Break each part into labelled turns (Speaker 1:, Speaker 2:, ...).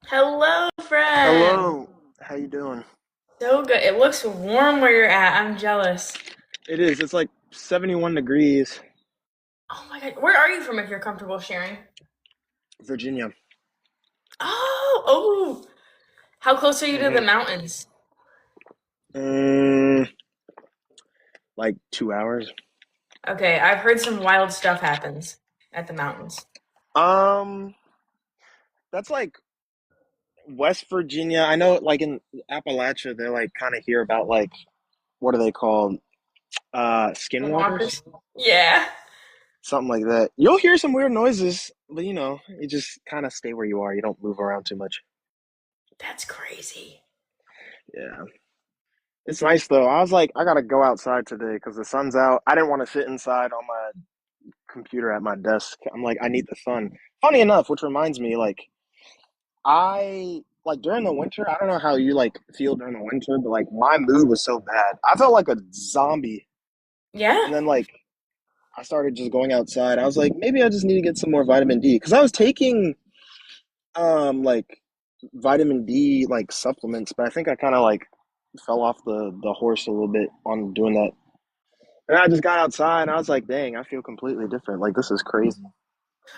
Speaker 1: Hello, friend.
Speaker 2: Hello. How you doing?
Speaker 1: So good. It looks warm where you're at. I'm jealous.
Speaker 2: It is. It's like 71 degrees,
Speaker 1: Oh my God. Where are you from if you're comfortable sharing?
Speaker 2: Virginia.
Speaker 1: Oh. How close are you to the
Speaker 2: hmm
Speaker 1: mountains?
Speaker 2: Mm, like 2 hours.
Speaker 1: Okay, I've heard some wild stuff happens at the mountains.
Speaker 2: Um, that's like West Virginia. I know, like in Appalachia, they're like kind of hear about like what are they called? Skinwalkers,
Speaker 1: Walkers? Yeah.
Speaker 2: something like that. You'll hear some weird noises, but you just kind of stay where you are. You don't move around too much.
Speaker 1: That's crazy.
Speaker 2: Yeah, it's nice though. I was like, I gotta go outside today because the sun's out. I didn't want to sit inside on my computer at my desk. I'm like, I need the sun. Funny enough, which reminds me, like, I like during the winter, I don't know how you like feel during the winter, but like my mood was so bad. I felt like a zombie.
Speaker 1: Yeah?
Speaker 2: And then like I started just going outside. I was like, maybe I just need to get some more vitamin D because I was taking like vitamin D like supplements, but I think I kind of like fell off the horse a little bit on doing that. And I just got outside and I was like, dang, I feel completely different. Like this is crazy.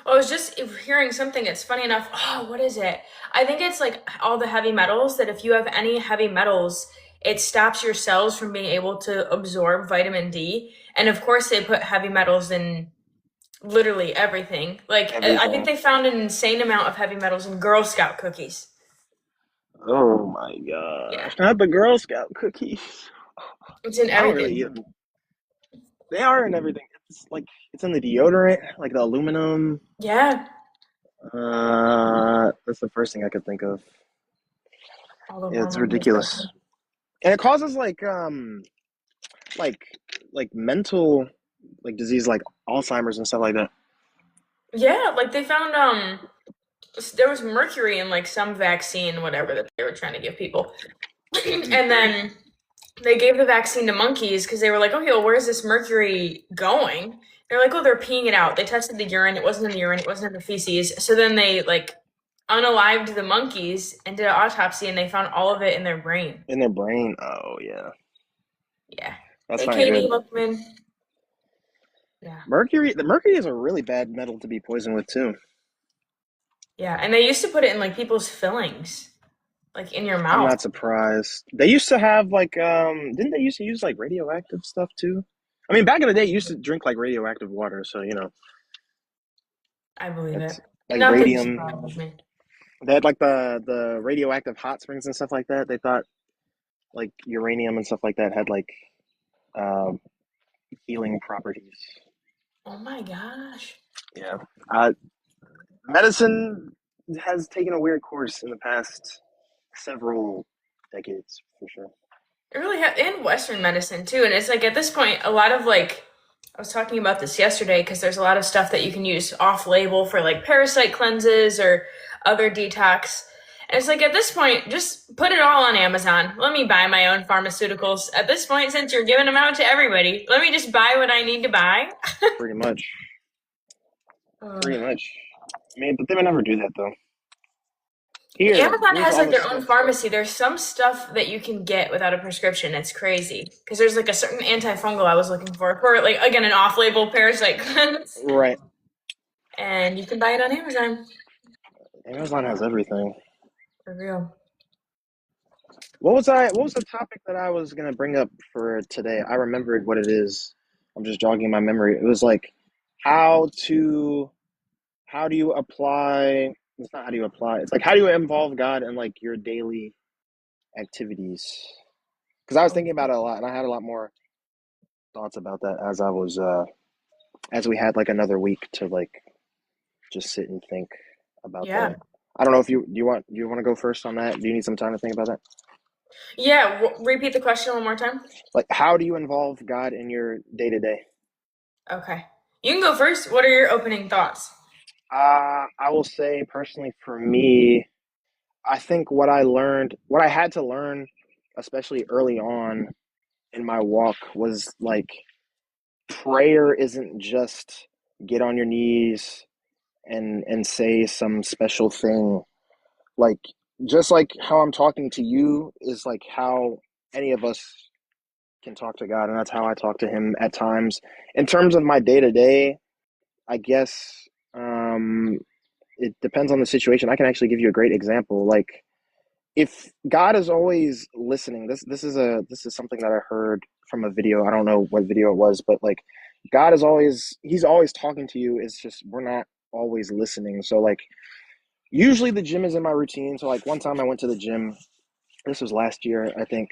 Speaker 1: Well, I was just hearing something. It's funny enough. Oh, what is it? I think it's like all the heavy metals that if you have any heavy metals, it stops your cells from being able to absorb vitamin D. And of course, they put heavy metals in literally everything. Like, I think
Speaker 2: Everything.
Speaker 1: they found an insane amount of heavy metals in Girl Scout cookies.
Speaker 2: Oh my
Speaker 1: Yeah,
Speaker 2: gosh. Not the Girl Scout cookies.
Speaker 1: it's in
Speaker 2: I don't really
Speaker 1: everything.
Speaker 2: eat them. They are in everything. It's like it's in the deodorant, like the aluminum.
Speaker 1: Yeah,
Speaker 2: That's the first thing I could think of.
Speaker 1: all the
Speaker 2: Yeah, it's
Speaker 1: hormones and stuff.
Speaker 2: ridiculous. And it causes like like mental like disease like Alzheimer's and stuff like that.
Speaker 1: Yeah, like they found there was mercury in like some vaccine, whatever that they were trying to give people. And then they gave the vaccine to monkeys because they were like, okay, well, where's this mercury going? They're like, oh, they're peeing it out. They tested the urine. It wasn't in the urine. It wasn't in the feces. So then they like unalived the monkeys and did an autopsy and they found all of it in their brain.
Speaker 2: In their brain. Oh yeah.
Speaker 1: Yeah.
Speaker 2: That's
Speaker 1: Hey,
Speaker 2: not
Speaker 1: Katie,
Speaker 2: good.
Speaker 1: Lookman. Yeah.
Speaker 2: Mercury is a really bad metal to be poisoned with too.
Speaker 1: Yeah. And they used to put it in like people's fillings, like in your
Speaker 2: I'm
Speaker 1: mouth.
Speaker 2: not surprised. They used to have like didn't they used to use like radioactive stuff too? I mean, back in the day, you used to drink like radioactive water, so
Speaker 1: I believe it.
Speaker 2: it's like
Speaker 1: Not that you should
Speaker 2: radium.
Speaker 1: bother me.
Speaker 2: They had like the radioactive hot springs and stuff like that. They thought like uranium and stuff like that had like um, healing properties.
Speaker 1: Oh my gosh.
Speaker 2: Yeah. Uh, Medicine has taken a weird course in the past several decades, for sure.
Speaker 1: It really in Western medicine too. And it's like at this point, a lot of like, I was talking about this yesterday because there's a lot of stuff that you can use off label for like parasite cleanses or other detox. And it's like at this point, just put it all on Amazon. Let me buy my own pharmaceuticals. At this point, since you're giving them out to everybody, let me just buy what I need to buy.
Speaker 2: Pretty much.
Speaker 1: Uh,
Speaker 2: Pretty much. I mean, but they would never do that though. Here,
Speaker 1: Amazon
Speaker 2: here's
Speaker 1: has
Speaker 2: all
Speaker 1: like
Speaker 2: the
Speaker 1: their own
Speaker 2: stuff.
Speaker 1: pharmacy. There's some stuff that you can get without a prescription. It's crazy because there's like a certain antifungal I was looking for like again an off-label parasite cleanse,
Speaker 2: Right.
Speaker 1: and you can buy it on Amazon
Speaker 2: Amazon has everything.
Speaker 1: for real.
Speaker 2: What was the topic that I was gonna bring up for today? I remembered what it is. I'm just jogging my memory. It was like how to how do you apply it's not how do you apply it's like how do you involve God in like your daily activities, because I was
Speaker 1: Oh,
Speaker 2: thinking about it a lot and I had a lot more thoughts about that as I was as we had like another week to like just sit and think about that.
Speaker 1: yeah,
Speaker 2: I don't know if you want to go first on that. Do you need some time to think about that?
Speaker 1: yeah. Repeat the question one more time.
Speaker 2: Like how do you involve God in your day to day?
Speaker 1: Okay, you can go first. What are your opening thoughts?
Speaker 2: I will say personally for me, I think what I had to learn, especially early on in my walk, was like prayer isn't just get on your knees and say some special thing. Like just like how I'm talking to you is like how any of us can talk to God, and that's how I talk to Him at times. In terms of my day to day, I guess um, it depends on the situation. I can actually give you a great example. Like if God is always listening, this is something that I heard from a video. I don't know what video it was, but like God is always He's always talking to you. It's just we're not always listening. So like usually the gym is in my routine. So like one time I went to the gym. This was last year, I think,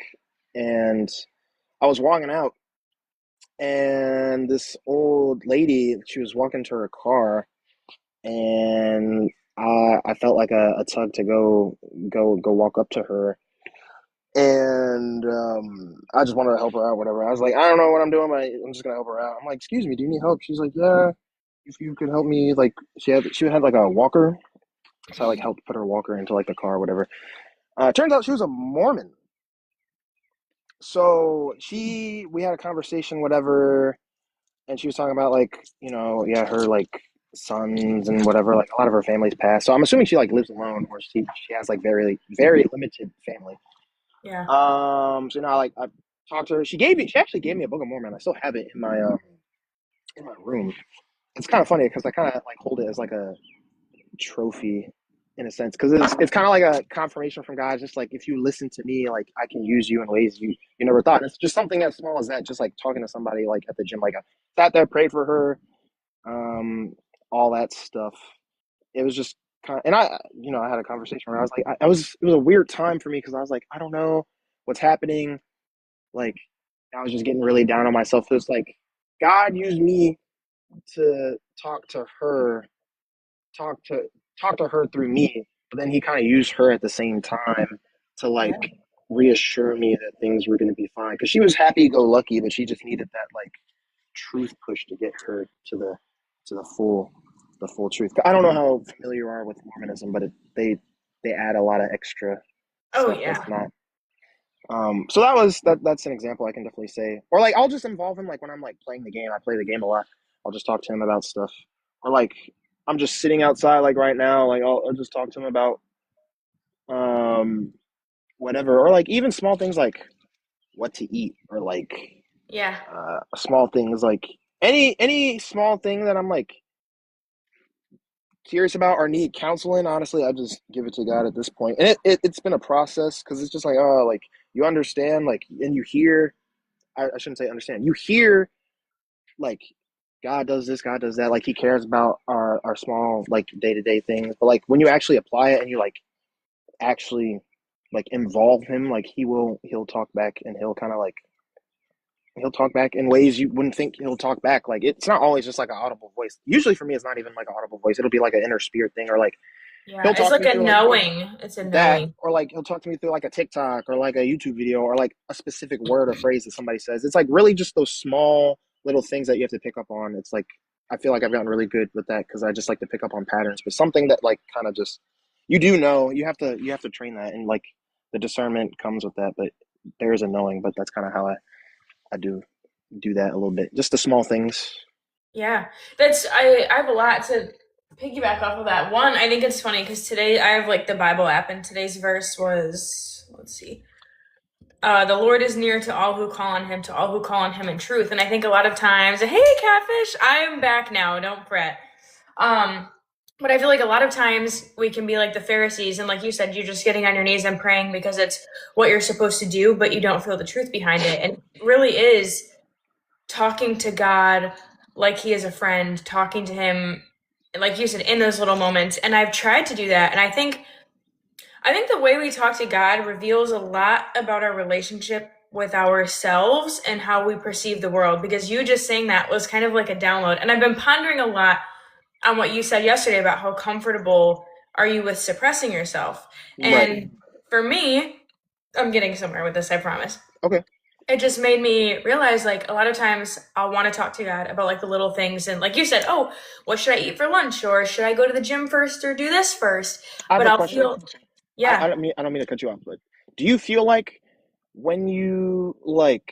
Speaker 2: and I was walking out, and this old lady, she was walking to her car, and I felt like a tug to go walk up to her, and I just wanted to help her out, whatever. I was like, I don't know what I'm doing, but I'm just gonna help her out. I'm like, excuse me, do you need help? She's like, yeah, if you could help me, like she had like a walker, so I like helped put her walker into like the car, or whatever. Turns out she was a Mormon. So we had a conversation, whatever, and she was talking about like, yeah, her like sons and whatever, like a lot of her family's passed. So I'm assuming she like lives alone, or she has like very very limited family.
Speaker 1: Yeah.
Speaker 2: So now like I talked to her. She actually gave me a Book of Mormon. I still have it in my room. It's kind of funny because I kind of like hold it as like a trophy in a sense because it's kind of like a confirmation from God. Just like if you listen to me, like I can use you in ways you never thought. And it's just something as small as that. Just like talking to somebody like at the gym, like I sat there, prayed for her, um, all that stuff. It was just kind of, and I had a conversation where I was like, it was a weird time for me because I was like, I don't know what's happening. Like, I was just getting really down on myself. It's like God used me to talk to talk to her through me, but then He kind of used her at the same time to
Speaker 1: Yeah.
Speaker 2: like reassure me that things were going to be fine because she was happy go lucky, but she just needed that like truth push to get her to the full truth. I don't know how familiar you are with Mormonism, but they add a lot of extra
Speaker 1: Oh
Speaker 2: stuff that's
Speaker 1: yeah.
Speaker 2: not. So that's an example I can definitely say. Or like I'll just involve him like when I'm like playing the game. I play the game a lot. I'll just talk to him about stuff. Or like I'm just sitting outside like right now. Like I'll just talk to him about um whatever. Or like even small things like what to eat or like
Speaker 1: Yeah.
Speaker 2: small things like any small thing that I'm like curious about or need counseling, honestly, I just give it to God at this point. And it's been a process because it's just like, oh, like you understand, like, and you hear, I shouldn't say understand, you hear, like, God does this, God does that. Like, He cares about our small, like, day to day things. But, like, when you actually apply it and you, like, actually, like, involve Him, like, he'll talk back and he'll talk back in ways you wouldn't think he'll talk back. Like, it's not always just like an audible voice. Usually for me, it's not even like an audible voice. It'll be like an inner spirit thing or like,
Speaker 1: Yeah.
Speaker 2: he'll
Speaker 1: It's
Speaker 2: talk to
Speaker 1: like
Speaker 2: me
Speaker 1: a
Speaker 2: through like
Speaker 1: knowing. It's a
Speaker 2: that,
Speaker 1: knowing.
Speaker 2: or like he'll talk to me through like a TikTok or like a YouTube video or like a specific word or phrase that somebody says. It's like really just those small little things that you have to pick up on. It's like I feel like I've gotten really good with that because I just like to pick up on patterns. But something that like kind of just you know you have to train that and like the discernment comes with that. But there is a knowing. But that's kind of how I do that a little bit. Just the small things.
Speaker 1: Yeah. I have a lot to piggyback off of that. One, I think it's funny because today I have like the Bible app and today's verse was, let's see. The Lord is near to all who call on him, to all who call on him in truth. And I think a lot of times, hey, catfish, I am back now. Don't fret. Um, but I feel like a lot of times we can be like the Pharisees, and like you said, you're just getting on your knees and praying because it's what you're supposed to do, but you don't feel the truth behind it. And it really is talking to God like he is a friend, talking to him, like you said, in those little moments. And I've tried to do that. And I think the way we talk to God reveals a lot about our relationship with ourselves and how we perceive the world. Because you just saying that was kind of like a download. And I've been pondering a lot on what you said yesterday about how comfortable are you with suppressing yourself.
Speaker 2: Right.
Speaker 1: And for me, I'm getting somewhere with this, I promise.
Speaker 2: Okay.
Speaker 1: It just made me realize like a lot of times I'll want to talk to God about like the little things and like you said, oh, what should I eat for lunch or should I go to the gym first or do this first?
Speaker 2: I have
Speaker 1: But
Speaker 2: a
Speaker 1: I'll
Speaker 2: question.
Speaker 1: feel yeah.
Speaker 2: I don't mean to cut you off, but do you feel like when you like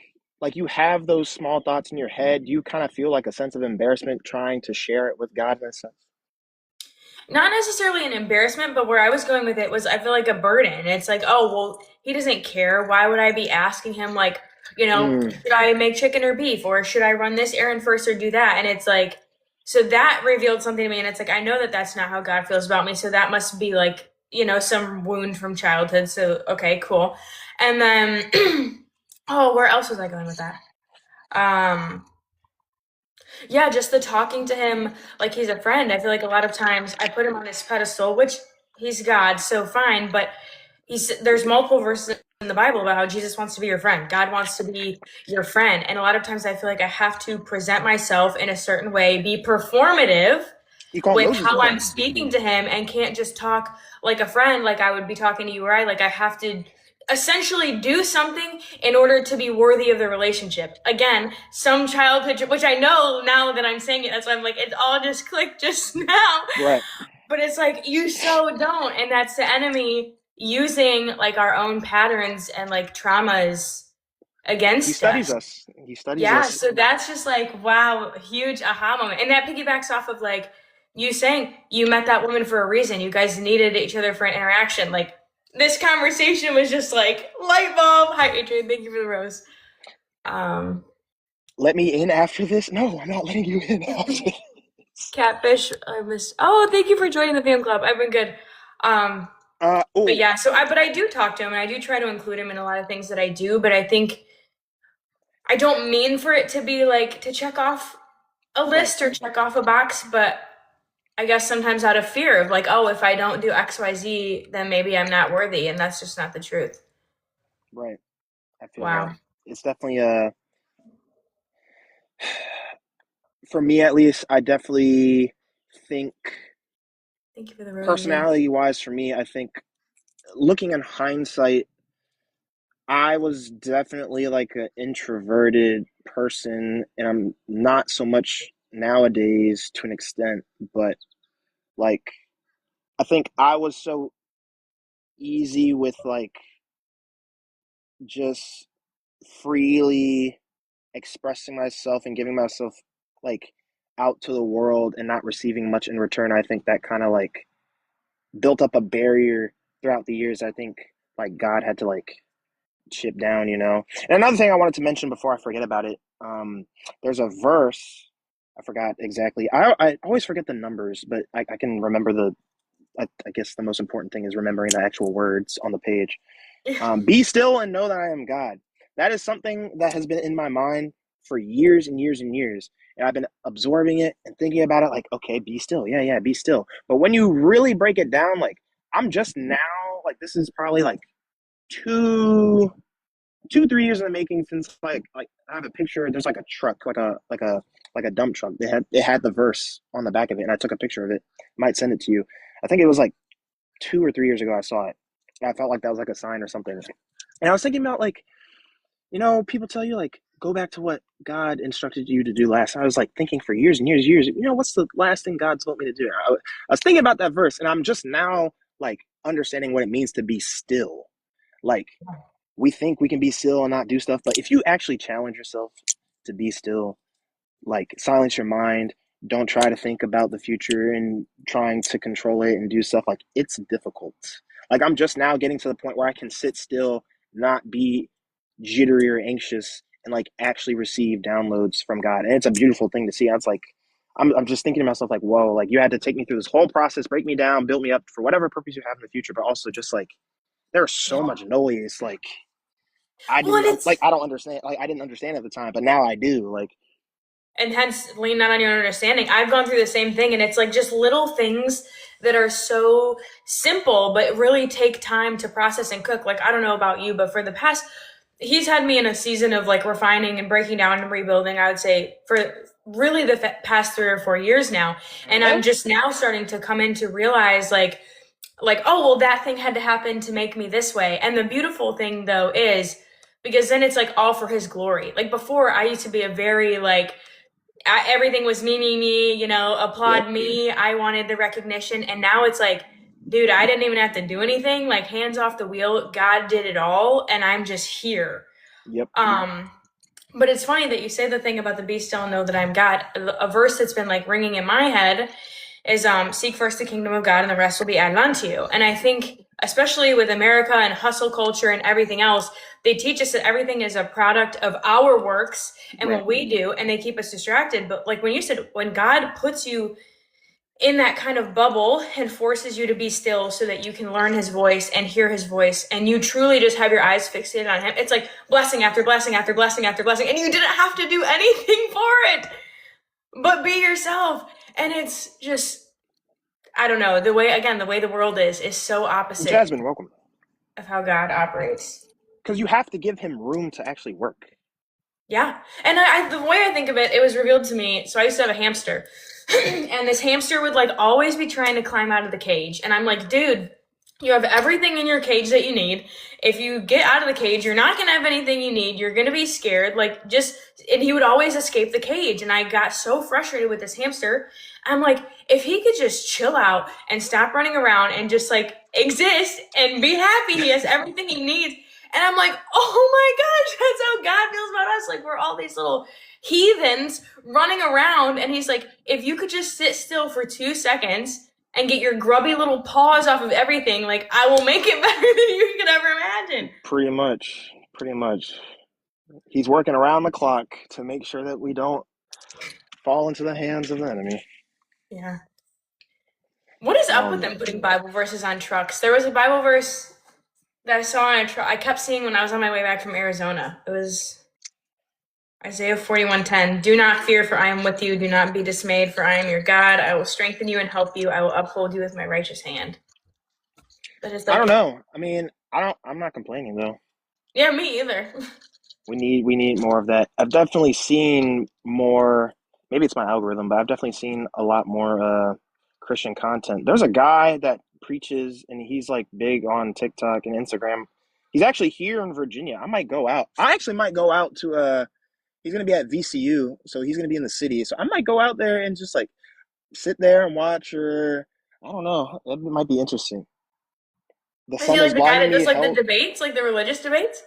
Speaker 2: you have those small thoughts in your head, do you kind of feel like a sense of embarrassment trying to share it with God in a sense?
Speaker 1: not necessarily an embarrassment, but where I was going with it was I feel like a burden. It's like, oh, well, he doesn't care. Why would I be asking him, like,
Speaker 2: Mm,
Speaker 1: should I make chicken or beef, or should I run this errand first or do that? And it's like, so that revealed something to me. And it's like, I know that that's not how God feels about me. So that must be like, some wound from childhood. So, okay, cool. And then, oh, where else was I going with that? Um, yeah, just the talking to him like he's a friend. I feel like a lot of times I put him on this pedestal, which he's God, so fine, but there's multiple verses in the Bible about how Jesus wants to be your friend. God wants to be your friend. And a lot of times I feel like I have to present myself in a certain way, be performative
Speaker 2: he called
Speaker 1: with
Speaker 2: Moses a
Speaker 1: how I'm
Speaker 2: friend.
Speaker 1: speaking to him, and can't just talk like a friend like I would be talking to you, right? Like I have to essentially do something in order to be worthy of the relationship. Again, some childhood, which I know now that I'm saying it, that's why I'm like, it all just clicked just now.
Speaker 2: Right.
Speaker 1: But it's like, you so don't. And that's the enemy using like our own patterns and like traumas
Speaker 2: He
Speaker 1: against
Speaker 2: studies
Speaker 1: us.
Speaker 2: us. He studies
Speaker 1: Yeah,
Speaker 2: us.
Speaker 1: so that's just like, wow, huge aha moment. And that piggybacks off of like you saying you met that woman for a reason. You guys needed each other for an interaction. Like this conversation was just like light bulb. Hi, Adrian. Thank you for the rose. Um,
Speaker 2: Let me in after this? No, I'm not letting you in after this.
Speaker 1: Catfish. I missed. Oh, thank you for joining the fan club. I've been good. Um, but
Speaker 2: Oh,
Speaker 1: yeah, but I do talk to him and I do try to include him in a lot of things that I do. But I think I don't mean for it to be like to check off a
Speaker 2: right,
Speaker 1: list or check off a box, but I guess sometimes out of fear of like, oh, if I don't do XYZ, then maybe I'm not worthy. And that's just not the truth.
Speaker 2: right. I feel that.
Speaker 1: Wow.
Speaker 2: It's definitely for me at least, I definitely think
Speaker 1: Thank you for the roses.
Speaker 2: personality wise for me, I think looking in hindsight, I was definitely like an introverted person, and I'm not so much nowadays to an extent, but like I think I was so easy with like just freely expressing myself and giving myself like out to the world and not receiving much in return. I think that kind of like built up a barrier throughout the years. I think like God had to like chip down, you know. And another thing I wanted to mention before I forget about it, there's a verse. I forgot exactly. I always forget the numbers, but I can remember the. I guess the most important thing is remembering the actual words on the page. Be still and know that I am God. That is something that has been in my mind for years and years and years. And I've been absorbing it and thinking about it like, okay, be still. Yeah, yeah, be still. But when you really break it down, like, I'm just now, like, this is probably like two, 3 years in the making since like I have a picture. There's like a truck, like a dump truck. It had the verse on the back of it, and I took a picture of it. Might send it to you. I think it was like 2 or 3 years ago I saw it. I felt like that was like a sign or something. And I was thinking about like, people tell you like go back to what God instructed you to do last. I was like thinking for years and years, years. What's the last thing God told me to do? I was thinking about that verse, and I'm just now like understanding what it means to be still. Like we think we can be still and not do stuff, but if you actually challenge yourself to be still, like silence your mind, don't try to think about the future and trying to control it and do stuff, like it's difficult. Like I'm just now getting to the point where I can sit still, not be jittery or anxious, and like actually receive downloads from God. And it's a beautiful thing to see. It's like I'm just thinking to myself like, whoa, like you had to take me through this whole process, break me down, build me up for whatever purpose you have in the future, but also just like there's so
Speaker 1: Yeah.
Speaker 2: much noise. Like I
Speaker 1: Well, and
Speaker 2: didn't like I don't understand. Like I didn't understand at the time, but now I do. Like
Speaker 1: and hence lean not on your understanding. I've gone through the same thing, and it's like just little things that are so simple, but really take time to process and cook. Like, I don't know about you, but for the past, he's had me in a season of like refining and breaking down and rebuilding, I would say, for really the past 3 or 4 years now. And
Speaker 2: okay,
Speaker 1: I'm just now starting to come in to realize like, oh, well, that thing had to happen to make me this way. And the beautiful thing though is because then it's like all for his glory. Like before, I used to be a very like, everything was me,
Speaker 2: yep,
Speaker 1: applaud me. I wanted the recognition. And now it's like, dude, I didn't even have to do anything. Like, hands off the wheel. God did it all. And I'm just here.
Speaker 2: yep,
Speaker 1: Um, but it's funny that you say the thing about the be still and know that I'm God. A verse that's been like ringing in my head is seek first the kingdom of God and the rest will be added unto you. And I think especially with America and hustle culture and everything else, they teach us that everything is a product of our works and
Speaker 2: Right.
Speaker 1: what we do, and they keep us distracted. But like when you said, when God puts you in that kind of bubble and forces you to be still so that you can learn his voice and hear his voice and you truly just have your eyes fixated on him, it's like blessing after blessing after blessing after blessing, and you didn't have to do anything for it but be yourself. And it's just, I don't know, the way, again, the way the world is so opposite
Speaker 2: Jasmine, welcome.
Speaker 1: of how God operates.
Speaker 2: Because you have to give him room to actually work.
Speaker 1: Yeah. And the way I think of it, it was revealed to me. So I used to have a hamster, and this hamster would like always be trying to climb out of the cage. And I'm like, dude, you have everything in your cage that you need. If you get out of the cage, you're not going to have anything you need. You're going to be scared. Like, just, and he would always escape the cage. And I got so frustrated with this hamster. I'm like, if he could just chill out and stop running around and just like exist and be happy, he has everything he needs. And I'm like, oh my gosh, that's how God feels about us. Like, we're all these little heathens running around. And he's like, if you could just sit still for 2 seconds and get your grubby little paws off of everything, like, I will make it better than you could ever imagine.
Speaker 2: Pretty much. Pretty much. He's working around the clock to make sure that we don't fall into the hands of the enemy.
Speaker 1: Yeah. What is up
Speaker 2: Oh
Speaker 1: with them
Speaker 2: man.
Speaker 1: putting Bible verses on trucks? There was a Bible verse that I saw on a truck. I kept seeing when I was on my way back from Arizona. It was Isaiah 41:10. Do not fear, for I am with you. Do not be dismayed, for I am your God. I will strengthen you and help you. I will uphold you with my righteous hand. But it's
Speaker 2: I don't
Speaker 1: like,
Speaker 2: know. I mean, I'm not complaining though.
Speaker 1: yeah, me either.
Speaker 2: We need more of that. I've definitely seen more, maybe it's my algorithm, but I've definitely seen a lot more Christian content. There's a guy that preaches and he's like big on TikTok and Instagram. He's actually here in Virginia. I might go out. I actually might go out to he's gonna be at VCU, so he's gonna be in the city. So I might go out there and just like sit there and watch, or I don't know. It might be interesting. The
Speaker 1: Is he
Speaker 2: sun
Speaker 1: like
Speaker 2: is
Speaker 1: the guy
Speaker 2: blinding
Speaker 1: that does
Speaker 2: me.
Speaker 1: like the
Speaker 2: Hell,
Speaker 1: debates, like the religious debates?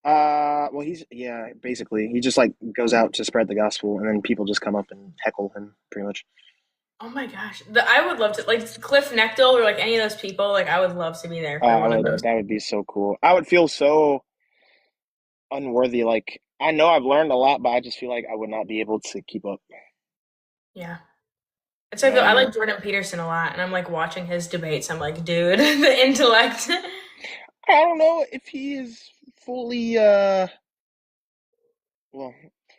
Speaker 2: well, yeah, basically, he just like goes out to spread the gospel, and then people just come up and heckle him, pretty much.
Speaker 1: Oh my gosh. I would love to, like Cliff Nechtel or like any of those people, like I would love to be there for one of those.
Speaker 2: That would be so cool. I would feel so unworthy. Like I know I've learned a lot, but I just feel like I would not be able to keep up.
Speaker 1: Yeah. It's like,
Speaker 2: Yeah,
Speaker 1: I
Speaker 2: man.
Speaker 1: like Jordan Peterson a lot, and I'm like watching his debates. I'm like, dude, the intellect.
Speaker 2: I don't know if he is fully. Well,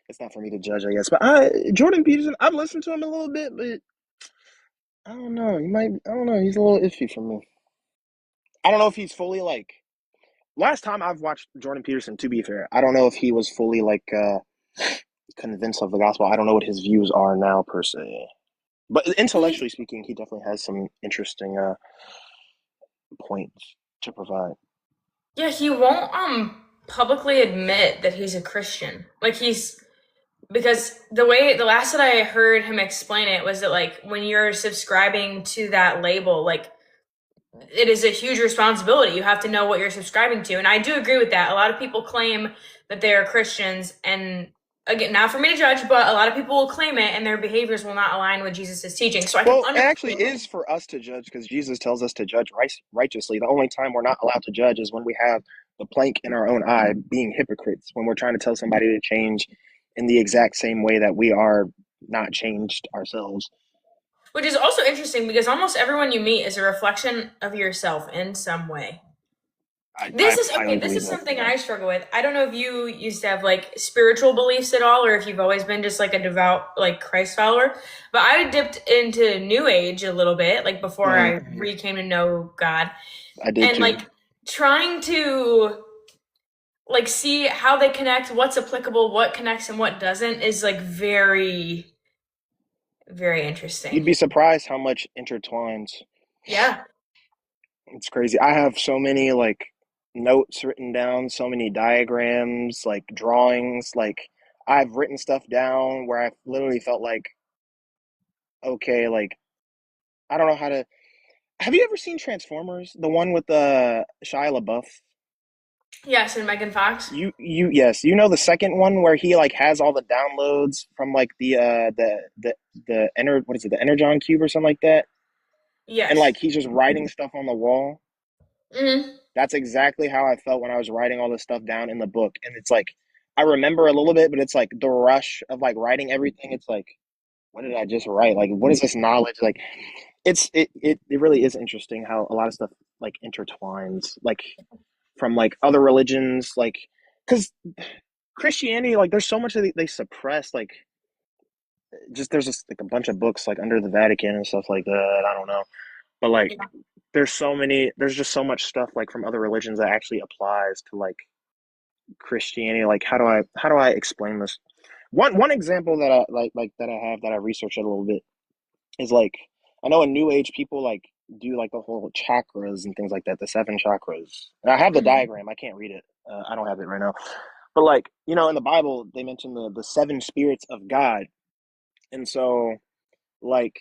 Speaker 2: it's not for me to judge, I guess. But Jordan Peterson, I've listened to him a little bit, but I don't know. He might. I don't know. He's a little iffy for me. I don't know if he's fully like. Last time I've watched Jordan Peterson, to be fair, I don't know if he was fully like convinced of the gospel. I don't know what his views are now per se. But
Speaker 1: He,
Speaker 2: intellectually speaking, he definitely has some interesting points to provide.
Speaker 1: yeah, he won't publicly admit that he's a Christian. Like because the last that I heard him explain it was that like when you're subscribing to that label, like it is a huge responsibility. You have to know what you're subscribing to. And I do agree with that. A lot of people claim that they are Christians, and again, not for me to judge, but a lot of people will claim it and their behaviors will not align with Jesus' teaching. So I can
Speaker 2: Well, it actually
Speaker 1: understand.
Speaker 2: is for us to judge because Jesus tells us to judge righteously. The only time we're not allowed to judge is when we have the plank in our own eye, being hypocrites, when we're trying to tell somebody to change in the exact same way that we are not changed ourselves.
Speaker 1: Which is also interesting because almost everyone you meet is a reflection of yourself in some way.
Speaker 2: I
Speaker 1: This is okay.
Speaker 2: highly
Speaker 1: This
Speaker 2: believe
Speaker 1: is
Speaker 2: that.
Speaker 1: something I struggle with. I don't know if you used to have like spiritual beliefs at all, or if you've always been just like a devout like Christ follower. But I dipped into New Age a little bit, like before
Speaker 2: Hmm.
Speaker 1: I re came to know God,
Speaker 2: I did
Speaker 1: and
Speaker 2: too.
Speaker 1: like trying to like see how they connect, what's applicable, what connects and what doesn't is like very, very
Speaker 2: You'd
Speaker 1: interesting.
Speaker 2: be surprised how much intertwines.
Speaker 1: Yeah.
Speaker 2: It's crazy. I have so many like notes written down, so many diagrams, like drawings. Like I've written stuff down where I literally felt like, okay, like I don't know how to. Have you ever seen Transformers? The one with the Shia LaBeouf?
Speaker 1: Yes, and Megan Fox.
Speaker 2: Yes, you know the second one where he like has all the downloads from like the what is it, the Energon cube or something like that, and
Speaker 1: Yes.
Speaker 2: like he's just writing stuff on the wall.
Speaker 1: Hmm.
Speaker 2: That's exactly how I felt when I was writing all this stuff down in the book. And it's like I remember a little bit, but it's like the rush of like writing everything. It's like, what did I just write? Like, what is this knowledge? Like, it really is interesting how a lot of stuff like intertwines, like from like other religions, like because Christianity, like, there's so much that they suppress, like just there's just like a bunch of books like under the Vatican and stuff like that. I don't know, but like
Speaker 1: Yeah.
Speaker 2: there's just so much stuff like from other religions that actually applies to like Christianity. Like how do I explain this? One example that I like that I have that I researched a little bit is like I know in New Age people like do like the whole chakras and things like that, the seven chakras. And I have the
Speaker 1: Hmm.
Speaker 2: diagram. I can't read it. I don't have it right now. But like in the Bible, they mention the seven spirits of God, and so like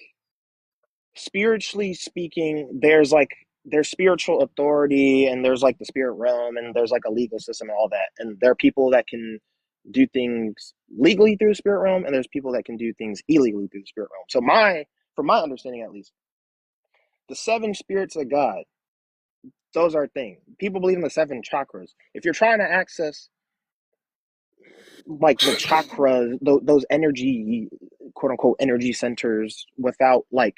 Speaker 2: spiritually speaking, there's spiritual authority and there's like the spirit realm and there's like a legal system and all that. And there are people that can do things legally through the spirit realm and there's people that can do things illegally through the spirit realm. So from my understanding at least, the seven spirits of God, those are things. People believe in the seven chakras. If you're trying to access like the chakra, those energy, quote unquote, energy centers without like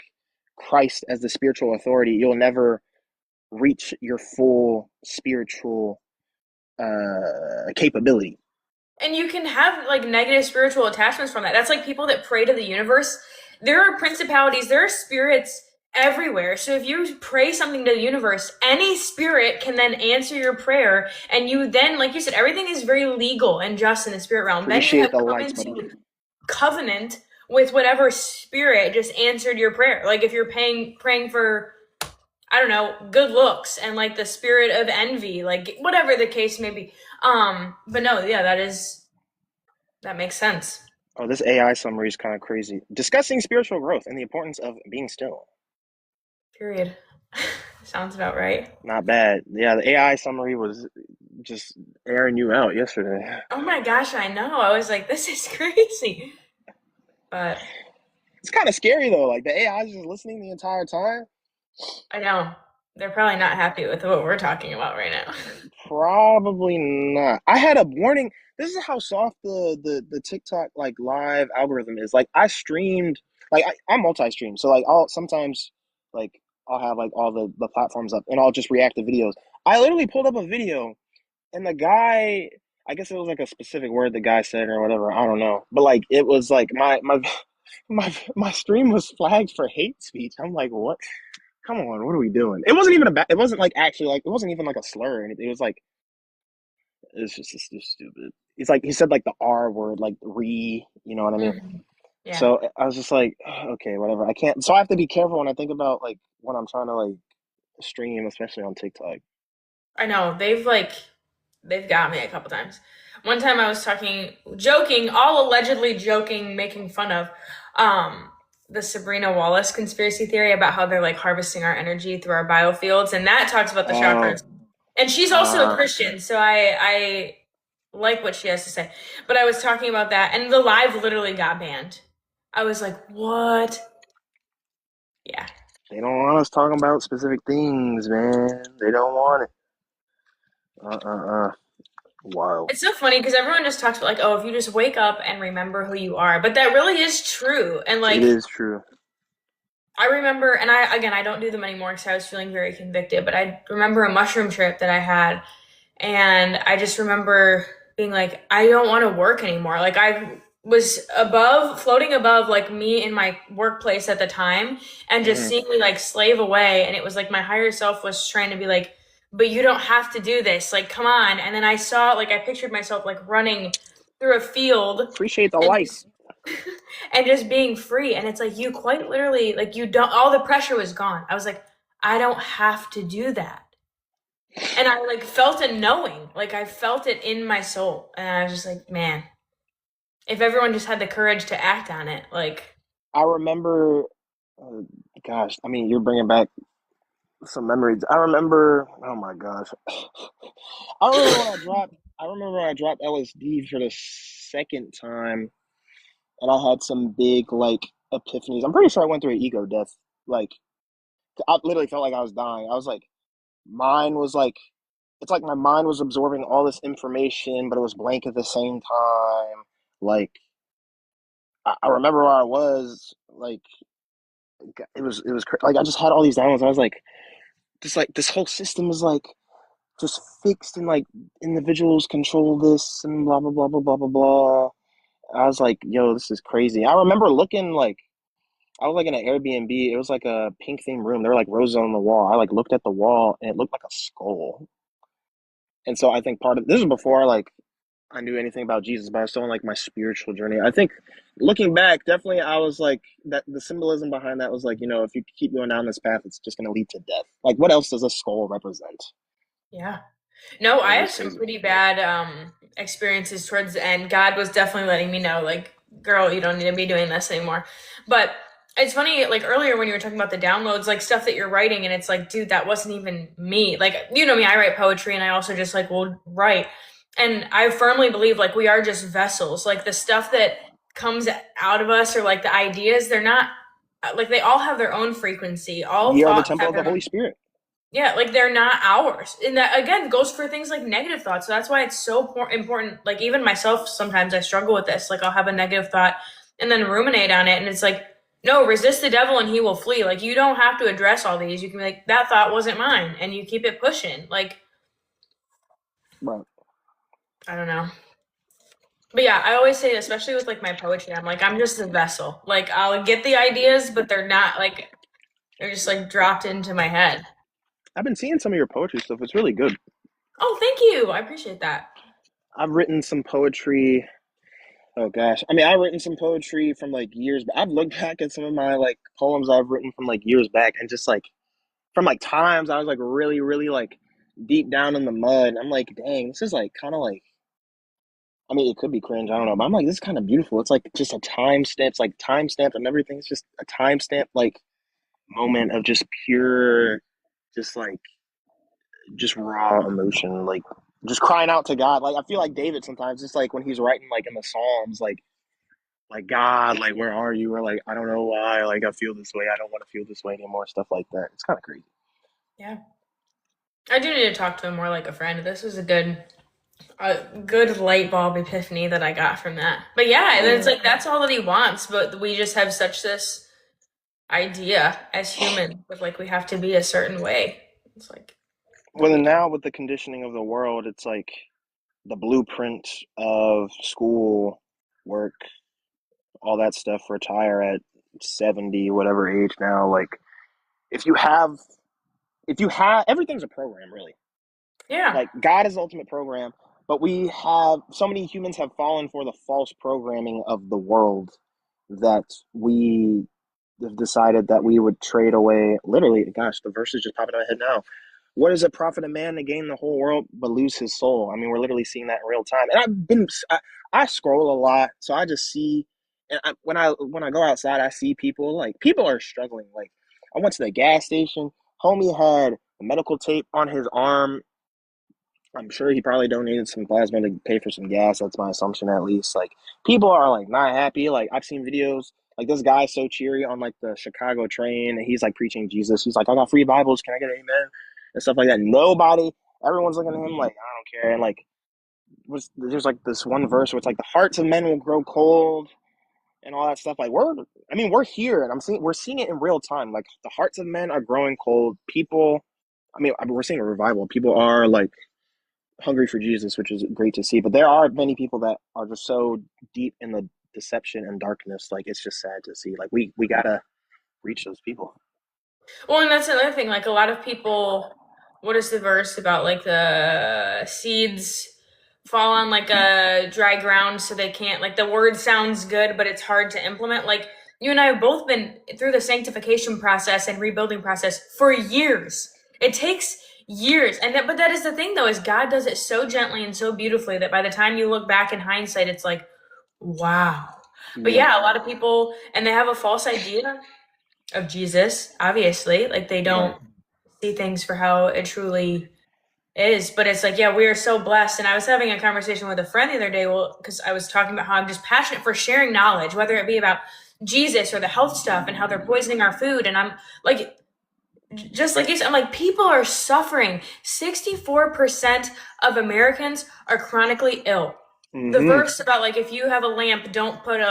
Speaker 2: Christ as the spiritual authority, you'll never reach your full spiritual capability.
Speaker 1: And you can have like negative spiritual attachments from that. That's like people that pray to the universe. There are principalities, there are spirits everywhere. So if you pray something to the universe, any spirit can then answer your prayer. And you then, like you said, everything is very legal and just in the spirit realm. Then you
Speaker 2: Appreciate
Speaker 1: have
Speaker 2: the
Speaker 1: come
Speaker 2: lights, buddy.
Speaker 1: into covenant with whatever spirit just answered your prayer. Like if you're praying for, I don't know, good looks and like the spirit of envy, like whatever the case may be. But no, yeah, that makes sense.
Speaker 2: Oh, this AI summary is kind of crazy. Discussing spiritual growth and the importance of being still.
Speaker 1: Period. Sounds about right.
Speaker 2: Not bad. Yeah, the AI summary was just airing you out yesterday.
Speaker 1: Oh my gosh, I know. I was like, this is crazy. But
Speaker 2: It's kind of scary though. Like the AI is just listening the entire time.
Speaker 1: I know they're probably not happy with what we're talking about right now.
Speaker 2: Probably not. I had a warning. This is how soft the TikTok like live algorithm is. Like I streamed, like I'm multi-stream, so like I'll sometimes like I'll have like all the platforms up, and I'll just react to videos. I literally pulled up a video, and the guy, I guess it was like a specific word the guy said or whatever. I don't know, but like it was like my stream was flagged for hate speech. I'm like, what? Come on, what are we doing? It wasn't even a it wasn't like actually like it wasn't even like a slur or anything. It was like it's just stupid. It's like he said like the R word, like you know what I mean?
Speaker 1: Mhm. Yeah,
Speaker 2: So I was just like, okay, whatever. I can't. So I have to be careful when I think about like when I'm trying to like stream, especially on TikTok.
Speaker 1: I know. They've got me a couple times. One time I was joking, all allegedly joking, making fun of um the Sabrina Wallace conspiracy theory about how they're like harvesting our energy through our biofields, and that talks about the
Speaker 2: Oh,
Speaker 1: chakras. And she's also a Christian, so I like what she has to say. But I was talking about that, and the live literally got banned. I was like, what? Yeah.
Speaker 2: they don't want us talking about specific things, man. They don't want it. Wild.
Speaker 1: It's so funny because everyone just talks about like, oh, if you just wake up and remember who you are, but that really is true. And
Speaker 2: It
Speaker 1: like,
Speaker 2: is true.
Speaker 1: I remember, and I don't do them anymore because I was feeling very convicted. But I remember a mushroom trip that I had, and I just remember being like, I don't want to work anymore. Like I was floating above like me in my workplace at the time, and just
Speaker 2: Hmm.
Speaker 1: seeing me like slave away. And it was like my higher self was trying to be like, but you don't have to do this. Like, come on. And then I pictured myself like running through a field
Speaker 2: Appreciate the
Speaker 1: and
Speaker 2: lights.
Speaker 1: just and just being free. And it's like you quite literally like you don't all the pressure was gone. I was like, I don't have to do that. And I like felt a knowing, like I felt it in my soul. And I was just like, man, if everyone just had the courage to act on it, like
Speaker 2: I remember. Uh, gosh, I mean, you're bringing back. some memories. I remember. Oh my gosh. I remember when I dropped. I remember when I dropped LSD for the second time, and I had some big like epiphanies. I'm pretty sure I went through an ego death. Like I literally felt like I was dying. I was like, mine was like, it's like my mind was absorbing all this information, but it was blank at the same time. Like I remember where I was. Like like I just had all these downloads. I was like this whole system is like just fixed and like individuals control this and blah blah blah blah blah blah blah. I was like, yo, this is crazy. I remember looking like I was like in an Airbnb. It was like a pink themed room. There were like roses on the wall. I like looked at the wall and it looked like a skull. And so I think part of this was before like I knew anything about Jesus, but I was still on like my spiritual journey. I think looking back, definitely I was like that the symbolism behind that was like, if you keep going down this path, it's just gonna lead to death. Like what else does a skull represent?
Speaker 1: Yeah. No, I
Speaker 2: It
Speaker 1: had
Speaker 2: was
Speaker 1: some
Speaker 2: crazy.
Speaker 1: pretty bad experiences towards the end. God was definitely letting me know, like, girl, you don't need to be doing this anymore. But it's funny, like earlier when you were talking about the downloads, like stuff that you're writing, and it's like, dude, that wasn't even me. Like, you know me, I write poetry, and I also just like will write. And I firmly believe like we are just vessels. Like the stuff that comes out of us, or like the ideas, they're not like they all have their own frequency. All
Speaker 2: Ye are the
Speaker 1: thoughts
Speaker 2: temple
Speaker 1: have
Speaker 2: of the
Speaker 1: their
Speaker 2: Holy
Speaker 1: own.
Speaker 2: Spirit.
Speaker 1: Yeah, like they're not ours. And that again goes for things like negative thoughts. So that's why it's so important. Like even myself, sometimes I struggle with this. Like I'll have a negative thought and then ruminate on it. And it's like, no, resist the devil and he will flee. Like you don't have to address all these. You can be like, that thought wasn't mine. And you keep it pushing. Like,
Speaker 2: Right.
Speaker 1: I don't know. But yeah, I always say, especially with like my poetry, I'm like, I'm just a vessel. Like I'll get the ideas, but they're not like, they're just like dropped into my head.
Speaker 2: I've been seeing some of your poetry stuff. It's really good.
Speaker 1: Oh, thank you. I appreciate that.
Speaker 2: I've written some poetry. Oh gosh. I mean, I've written some poetry from like years back. I've looked back at some of my like poems I've written from like years back and just like from like times I was like really, really like deep down in the mud. I'm like, dang, this is like kind of like, I mean, it could be cringe. I don't know, but I'm like, this is kind of beautiful. It's like just a timestamp. It's like timestamp and everything. It's just a timestamp like moment of just pure, just like, just raw emotion. Like just crying out to God. Like I feel like David sometimes, just like when he's writing like in the Psalms, like God, like where are you? Or like I don't know why, like I feel this way. I don't want to feel this way anymore. Stuff like that. It's kind of crazy.
Speaker 1: Yeah. I do need to talk to him more like a friend. This was a good light bulb epiphany that I got from that. But yeah, it's
Speaker 2: Yeah.
Speaker 1: like that's all that he wants, but we just have such this idea as humans of like we have to be a certain way. It's like,
Speaker 2: Well,
Speaker 1: don't
Speaker 2: then
Speaker 1: be.
Speaker 2: now with the conditioning of the world, it's like the blueprint of school, work, all that stuff. Retire at 70, whatever age now. Like if you have, if you have, everything's a program, really.
Speaker 1: Yeah.
Speaker 2: Like God is the ultimate program, but we have so many humans have fallen for the false programming of the world that we have decided that we would trade away. Literally, gosh, the verse is just popping in my head now. What does it profit a man to gain the whole world but lose his soul? I mean, we're literally seeing that in real time. And I scroll a lot, so I just see, and when I go outside, I see people like people are struggling. Like I went to the gas station. Homie had a medical tape on his arm. I'm sure he probably donated some plasma to pay for some gas. That's my assumption, at least. Like people are like not happy. Like I've seen videos. Like this guy's so cheery on like the Chicago train, and he's like preaching Jesus. He's like, "I got free Bibles. Can I get an amen?" and stuff like that. Nobody, everyone's looking at him like, "I don't care." And like, there's like this one verse where it's like, "The hearts of men will grow cold." And all that stuff. Like I mean, we're here, and we're seeing it in real time. Like the hearts of men are growing cold. People, I mean, we're seeing a revival. People are like hungry for Jesus, which is great to see. But there are many people that are just so deep in the deception and darkness. Like it's just sad to see. Like we gotta reach those people.
Speaker 1: Well, and that's another thing. Like a lot of people, what is the verse about? Like the seeds fall on like a dry ground, so they can't. Like the word sounds good, but it's hard to implement. Like you and I have both been through the sanctification process and rebuilding process for years. It takes years, and but that is the thing, though, is God does it so gently and so beautifully that by the time you look back in hindsight, it's like, wow. But
Speaker 2: Yeah,
Speaker 1: yeah, a lot of people, and they have a false idea of Jesus, obviously. Like they
Speaker 2: right.
Speaker 1: don't see things for how it truly is. But it's like, yeah, we are so blessed. And I was having a conversation with a friend the other day, well, because I was talking about how I'm just passionate for sharing knowledge, whether it be about Jesus or the health stuff and how they're poisoning our food. And I'm like, just like you said, I'm like, people are suffering. 64% of Americans are chronically ill. The
Speaker 2: Mm-hmm.
Speaker 1: verse about like if you have a lamp, don't put it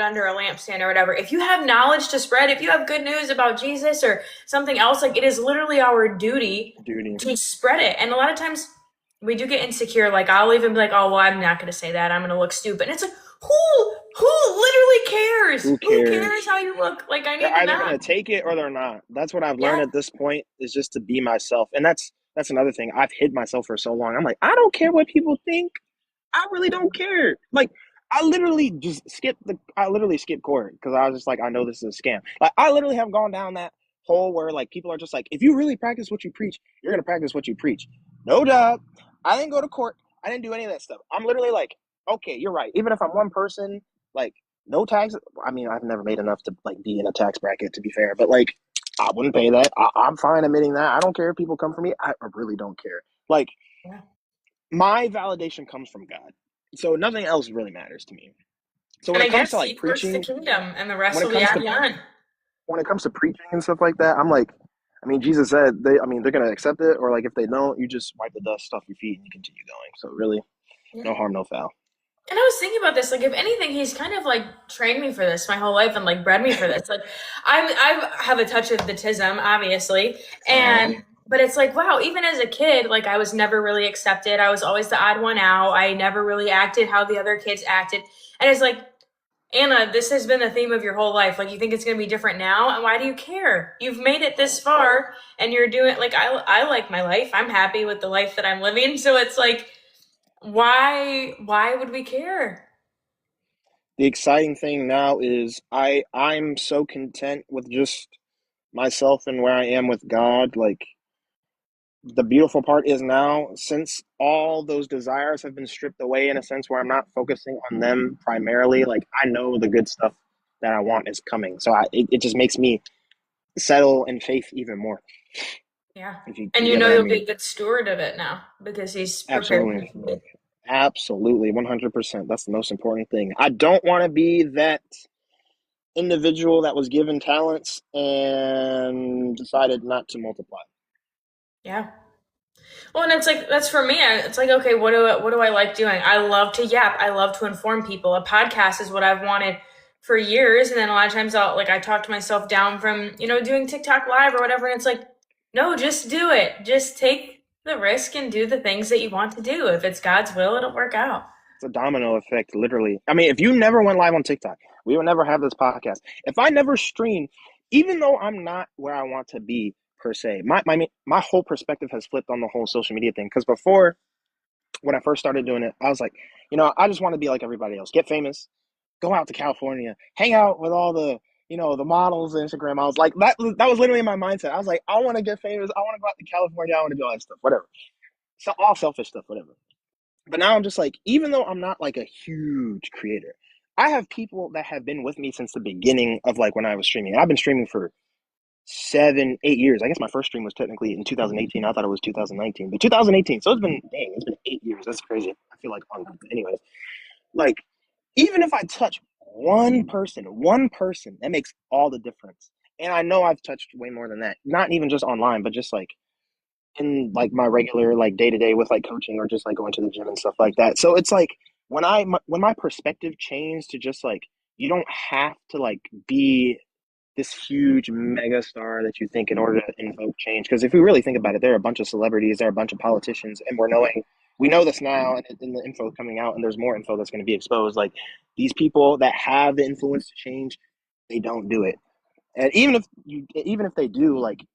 Speaker 1: under a lampstand or whatever. If you have knowledge to spread, if you have good news about Jesus or something else, like it is literally our duty
Speaker 2: Duty.
Speaker 1: to spread it. And a lot of times we do get insecure. Like I'll even be like, oh well, I'm not gonna say that. I'm gonna look stupid. And it's like, who literally cares?
Speaker 2: Who
Speaker 1: Who
Speaker 2: cares?
Speaker 1: cares how you look? Like I
Speaker 2: They're
Speaker 1: need to
Speaker 2: either
Speaker 1: know.
Speaker 2: gonna take it or they're not. That's what I've learned
Speaker 1: Yeah.
Speaker 2: at this point is just to be myself. And that's another thing. I've hid myself for so long. I'm like, I don't care what people think. I really don't care. Like, I literally skipped court because I was just like, I know this is a scam. Like, I literally have gone down that hole where like people are just like, if you really practice what you preach, you're gonna practice what you preach. No job. I didn't go to court. I didn't do any of that stuff. I'm literally like, okay, you're right. Even if I'm one person, like, no tax. I mean, I've never made enough to like be in a tax bracket to be fair, but like, I wouldn't pay that. I'm fine admitting that. I don't care if people come for me. I really don't care. Like,
Speaker 1: Yeah.
Speaker 2: my validation comes from God. So nothing else really matters to me. So when
Speaker 1: And I
Speaker 2: it comes to
Speaker 1: guess
Speaker 2: like
Speaker 1: seek first the
Speaker 2: preaching,
Speaker 1: kingdom and the
Speaker 2: when
Speaker 1: rest
Speaker 2: it
Speaker 1: will be
Speaker 2: comes to
Speaker 1: added on.
Speaker 2: when it comes to preaching and stuff like that, I'm like, I mean, Jesus said they're gonna accept it, or like if they don't, you just wipe the dust off your feet and you continue going. So really,
Speaker 1: Yeah.
Speaker 2: no harm, no foul.
Speaker 1: And I was thinking about this, like if anything, he's kind of like trained me for this my whole life and like bred me for this. Like I have a touch of the tism, obviously,
Speaker 2: Uh,
Speaker 1: and but it's like wow, even as a kid, like I was never really accepted. I was always the odd one out. I never really acted how the other kids acted, and it's like Anna, this has been the theme of your whole life. Like you think it's going to be different now, and why do you care? You've made it this far, and you're doing like I like my life. I'm happy with the life that I'm living. So it's like why would we care?
Speaker 2: the exciting thing now is I'm so content with just myself and where I am with God. Like the beautiful part is now, since all those desires have been stripped away in a sense where I'm not focusing on them primarily, like I know the good stuff that I want is coming. So it just makes me settle in faith even more,
Speaker 1: Yeah.
Speaker 2: if
Speaker 1: And
Speaker 2: you
Speaker 1: you
Speaker 2: get
Speaker 1: know
Speaker 2: what I
Speaker 1: you'll be
Speaker 2: mean.
Speaker 1: a good steward of it now because he's prepared
Speaker 2: Absolutely.
Speaker 1: you.
Speaker 2: Absolutely. 100%. That's the most important thing. I don't want to be that individual that was given talents and decided not to multiply.
Speaker 1: Yeah. Well, and it's like that's for me. It's like okay, what do I like doing? I love to yap. I love to inform people. A podcast is what I've wanted for years, and then a lot of times I talk myself down from doing TikTok live or whatever, and it's like no, just do it. Just take the risk and do the things that you want to do. If it's God's will, it'll work out.
Speaker 2: It's a domino effect, literally. I mean, if you never went live on TikTok, we would never have this podcast. If I never stream, even though I'm not where I want to be per se, my whole perspective has flipped on the whole social media thing. Because before, when I first started doing it, I was like, I just want to be like everybody else, get famous, go out to California, hang out with all the models on Instagram. I was like, that was literally my mindset. I was like, I want to get famous. I want to go out to California. I want to do all that stuff, whatever. So all selfish stuff, whatever. But now I'm just like, even though I'm not like a huge creator, I have people that have been with me since the beginning of like when I was streaming. And I've been streaming for 7, 8 years. I guess my first stream was technically in 2018. I thought it was 2019, but 2018. So it's been 8 years. That's crazy. I feel like anyways, like even if I touch one person, that makes all the difference. And I know I've touched way more than that. Not even just online, but just like in like my regular like day to day with like coaching or just like going to the gym and stuff like that. So it's like when my perspective changed to just like you don't have to like be this huge mega star that you think in order to invoke change. Because if we really think about it, there are a bunch of celebrities, there are a bunch of politicians, and we know this now, and in the info coming out, and there's more info that's going to be exposed. Like these people that have the influence to change, they don't do it. And even if they do, like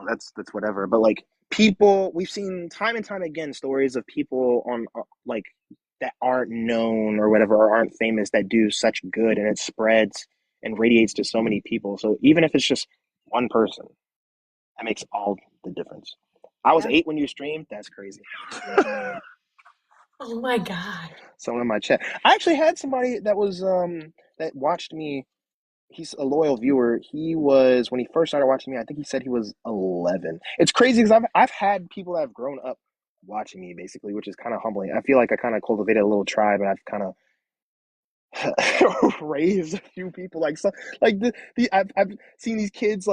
Speaker 2: that's whatever. But like people, we've seen time and time again stories of people on like that aren't known or whatever or aren't famous that do such good, and it spreads and radiates to so many people. So even if it's just one person, that makes all the difference. I was
Speaker 1: Yeah.
Speaker 2: 8 when you streamed. That's crazy.
Speaker 1: Oh my God.
Speaker 2: Someone in my chat. I actually had somebody that was that watched me he's a loyal viewer. He was when he first started watching me. I think he said he was 11. It's crazy because I've had people that have grown up watching me basically, which is kind of humbling. I feel like I kind of cultivated a little tribe, and I've kind of raised a few people like so like I've seen these kids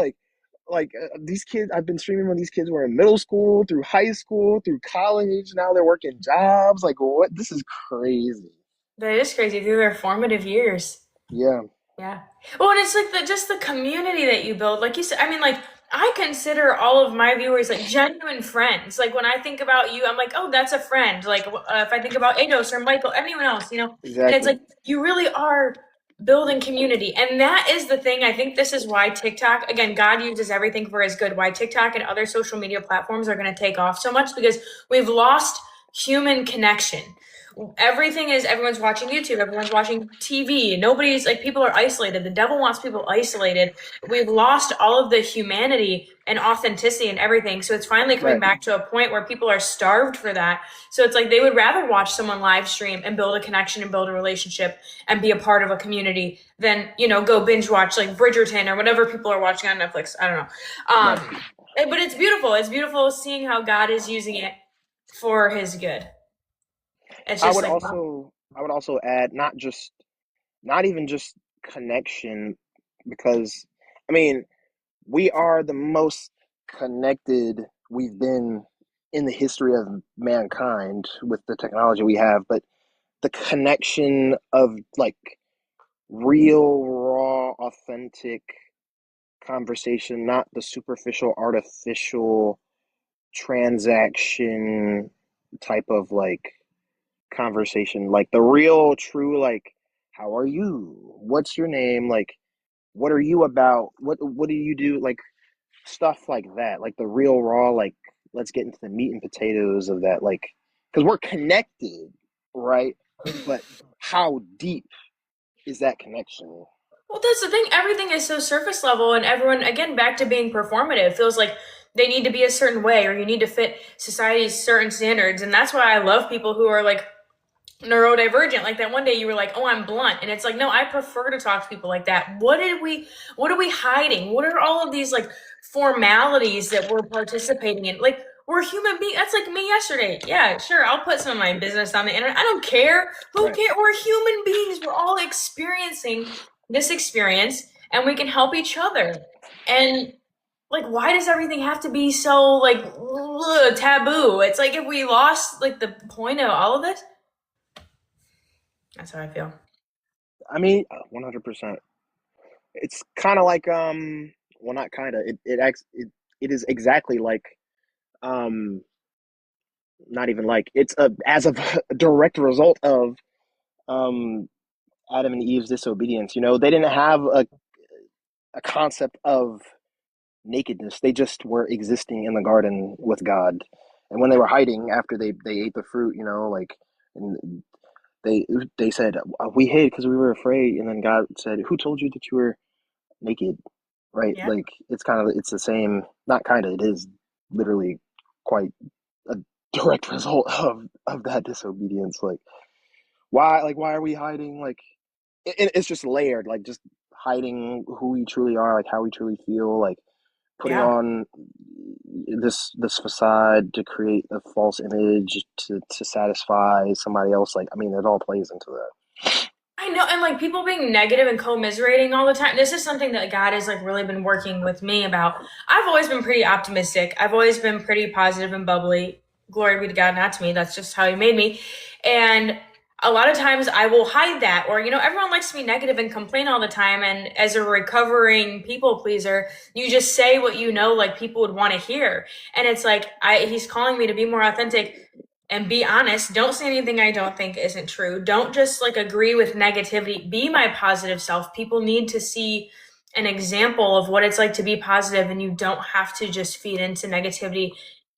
Speaker 2: these kids. I've been streaming when these kids were in middle school through high school through college. Now they're working jobs. Like what? This is crazy.
Speaker 1: That is crazy through their formative years.
Speaker 2: Yeah,
Speaker 1: Yeah. Well, and it's like just the community that you build. Like you said, I mean, like I consider all of my viewers like genuine friends. Like when I think about you, I'm like, oh, that's a friend. Like if I think about Ados or Michael, anyone else, and it's
Speaker 2: exactly.
Speaker 1: like you really are building community. And that is the thing. I think this is why TikTok, again, God uses everything for his good, why TikTok and other social media platforms are going to take off so much because we've lost human connection. Everything is everyone's watching YouTube, everyone's watching TV. Nobody's like people are isolated. The devil wants people isolated. We've lost all of the humanity and authenticity and everything. So it's finally coming
Speaker 2: Right.
Speaker 1: back to a point where people are starved for that. So it's like they would rather watch someone live stream and build a connection and build a relationship and be a part of a community than, go binge watch like Bridgerton or whatever people are watching on Netflix. I don't know.
Speaker 2: Right.
Speaker 1: But it's beautiful. It's beautiful seeing how God is using it for his good. It's
Speaker 2: I
Speaker 1: just
Speaker 2: would
Speaker 1: like,
Speaker 2: also I would also add not even just connection because I mean we are the most connected we've been in the history of mankind with the technology we have, but the connection of like real, raw, authentic conversation, not the superficial, artificial transaction type of like conversation, like the real, true, like, how are you? What's your name? Like, what are you about? What do you do? Like stuff like that, like the real raw, like let's get into the meat and potatoes of that, like because we're connected, right? But how deep is that connection?
Speaker 1: well, that's the thing. Everything is so surface level, and everyone, again, back to being performative, feels like they need to be a certain way or you need to fit society's certain standards. And that's why I love people who are like neurodivergent. Like that one day you were like, oh, I'm blunt. And it's like, no, I prefer to talk to people like that. What are we hiding? What are all of these like formalities that we're participating in? Like, we're human beings. That's like me yesterday. Yeah, sure. I'll put some of my business on the internet. I don't care. Who
Speaker 2: Right.
Speaker 1: cares? We're human beings. We're all experiencing this experience and we can help each other. And like, why does everything have to be so like taboo? It's like if we lost like the point of all of this, that's how I feel.
Speaker 2: I mean, 100%. It's kind of like well, not kind of. It is exactly like um not even like it's a as of a direct result of um Adam and Eve's disobedience. You know, they didn't have a concept of nakedness. They just were existing in the garden with God. And when they were hiding after they ate the fruit, you know, like and they they said we hid because we were afraid. And then God said, "Who told you that you were naked?" Right?
Speaker 1: Yeah.
Speaker 2: Like it's the same. Not kind of. It is literally quite a direct result of that disobedience. Why are we hiding? Like it's just layered. Like just hiding who we truly are, like how we truly feel, like putting
Speaker 1: Yeah.
Speaker 2: on this facade to create a false image to satisfy somebody else. Like I mean, it all plays into that.
Speaker 1: I know, and like people being negative and commiserating all the time. This is something that God has like really been working with me about. I've always been pretty optimistic. I've always been pretty positive and bubbly. Glory be to God, not to me. That's just how He made me. And a lot of times I will hide that, or everyone likes to be negative and complain all the time. And as a recovering people pleaser, you just say what like people would want to hear. And it's like He's calling me to be more authentic and be honest. Don't say anything I don't think isn't true. Don't just like agree with negativity. Be my positive self. People need to see an example of what it's like to be positive, and you don't have to just feed into negativity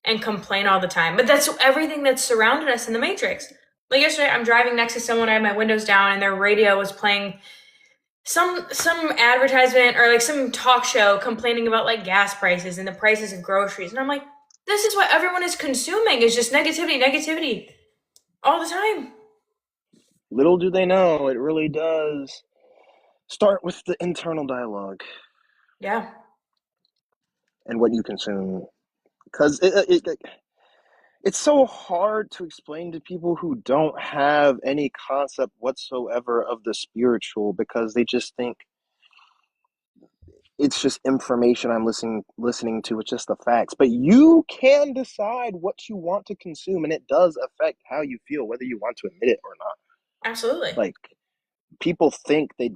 Speaker 1: and complain all the time. But that's everything that's surrounded us in the Matrix. Like yesterday, I'm driving next to someone. I had my windows down, and their radio was playing some advertisement or like some talk show complaining about like gas prices and the prices of groceries. And I'm like, this is what everyone is consuming is just negativity, negativity all the time.
Speaker 2: Little do they know, it really does. Start with the internal dialogue
Speaker 1: Yeah,
Speaker 2: and what you consume, because it's so hard to explain to people who don't have any concept whatsoever of the spiritual, because they just think it's just information I'm listening to. It's just the facts. But you can decide what you want to consume, and it does affect how you feel, whether you want to admit it or not.
Speaker 1: absolutely.
Speaker 2: Like, people think they.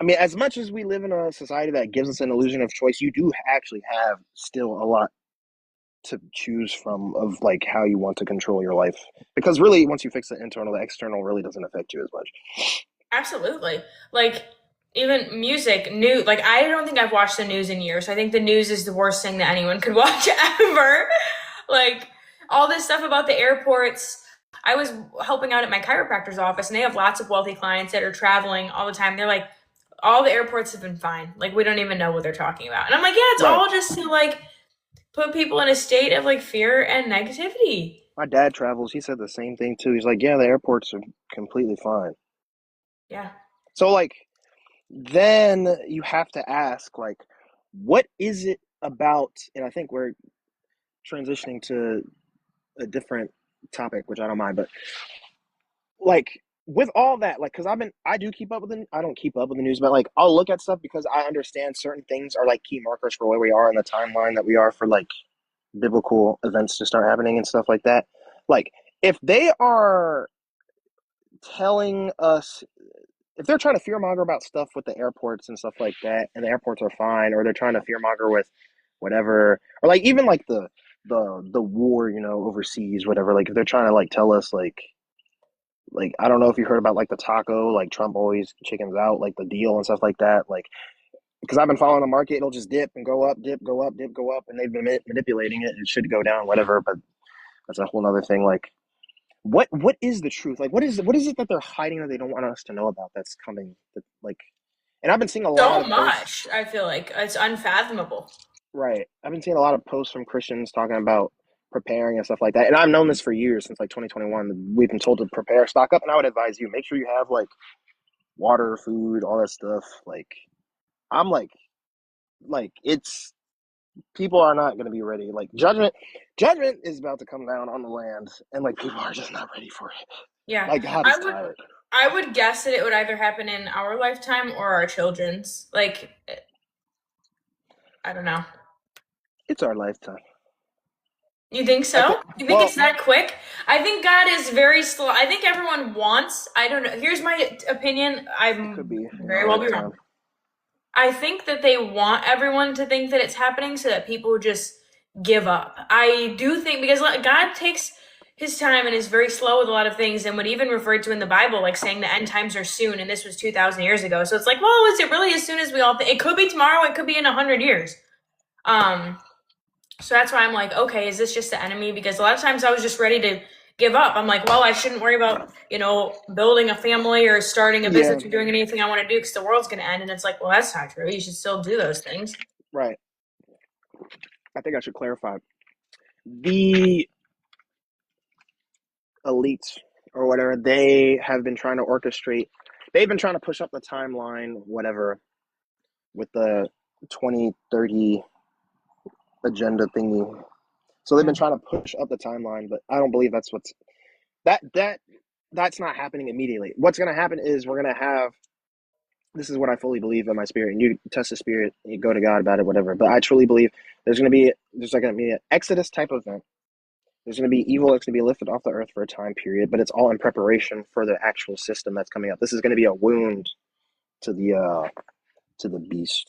Speaker 2: I mean, as much as we live in a society that gives us an illusion of choice, you do actually have still a lot to choose from of like how you want to control your life. Because really, once you fix the internal, the external really doesn't affect you as much.
Speaker 1: Absolutely. Like even music, new like I don't think I've watched the news in years. I think the news is the worst thing that anyone could watch ever. Like all this stuff about the airports. I was helping out at my chiropractor's office and they have lots of wealthy clients that are traveling all the time. They're like, all the airports have been fine. Like we don't even know what they're talking about. And I'm like, yeah, it's
Speaker 2: Right.
Speaker 1: all just to like put people in a state of like fear and negativity.
Speaker 2: My dad travels. He said the same thing too. He's like, yeah, the airports are completely fine.
Speaker 1: Yeah.
Speaker 2: So like, then you have to ask like, what is it about? And I think we're transitioning to a different topic, which I don't mind, but like with all that, like, because I do keep up with I don't keep up with the news, but like I'll look at stuff because I understand certain things are like key markers for where we are in the timeline that we are for like biblical events to start happening and stuff like that. Like, if they are telling us, if they're trying to fearmonger about stuff with the airports and stuff like that, and the airports are fine, or they're trying to fearmonger with whatever, or like even like the war, overseas, whatever. Like if they're trying to like tell us like I don't know if you heard about like the taco, like Trump always chickens out, like the deal and stuff like that. Like, because I've been following the market, it'll just dip and go up, dip, go up, dip, go up, and they've been manipulating it. It should go down, whatever. But that's a whole other thing. Like, what is the truth? Like, what is it that they're hiding that they don't want us to know about that's coming? Like, and I've been seeing a lot
Speaker 1: So
Speaker 2: of posts.
Speaker 1: much. I feel like it's unfathomable.
Speaker 2: Right, I've been seeing a lot of posts from Christians talking about preparing and stuff like that. And I've known this for years, since like 2021. We've been told to prepare, stock up, and I would advise you make sure you have like water, food, all that stuff. Like, I'm like it's people are not going to be ready. Like, judgment is about to come down on the land, and like people are just not ready for it.
Speaker 1: Yeah.
Speaker 2: Like, God
Speaker 1: I
Speaker 2: is
Speaker 1: would
Speaker 2: tired.
Speaker 1: I would guess that it would either happen in our lifetime or our children's. Like I don't know.
Speaker 2: It's our lifetime.
Speaker 1: You think
Speaker 2: I think.
Speaker 1: so? You think
Speaker 2: Well,
Speaker 1: it's that quick? I think God is very slow. I think everyone wants, I don't know. Here's my opinion.
Speaker 2: it could
Speaker 1: I'm
Speaker 2: be in
Speaker 1: very
Speaker 2: our
Speaker 1: well be
Speaker 2: lifetime.
Speaker 1: wrong. I think that they want everyone to think that it's happening so that people just give up. I do think because God takes his time and is very slow with a lot of things and would even refer to in the Bible like saying the end times are soon and this was 2000 years ago. So it's like, well, is it really as soon as we all think? It could be tomorrow, it could be in 100 years. Um so that's why I'm like, okay, is this just the enemy? Because a lot of times I was just ready to give up. I'm like, well, I shouldn't worry about, building a family or starting a
Speaker 2: Yeah,
Speaker 1: business or doing anything I want to do because the world's going to end. And it's like, well, that's not true. You should still do those things.
Speaker 2: right. I think I should clarify. The elites or whatever, they have been trying to orchestrate. They've been trying to push up the timeline, whatever, with the 2030 agenda thingy. So they've been
Speaker 1: Yeah.
Speaker 2: trying to push up the timeline, but I don't believe that that's not happening immediately. What's going to happen is we're going to have, this is what I fully believe in my spirit, and you test the spirit, you go to God about it, whatever. But I truly believe there's like going to be an Exodus type event. There's going to be evil that's going to be lifted off the earth for a time period, but it's all in preparation for the actual system that's coming up. This is going to be a wound to the beast.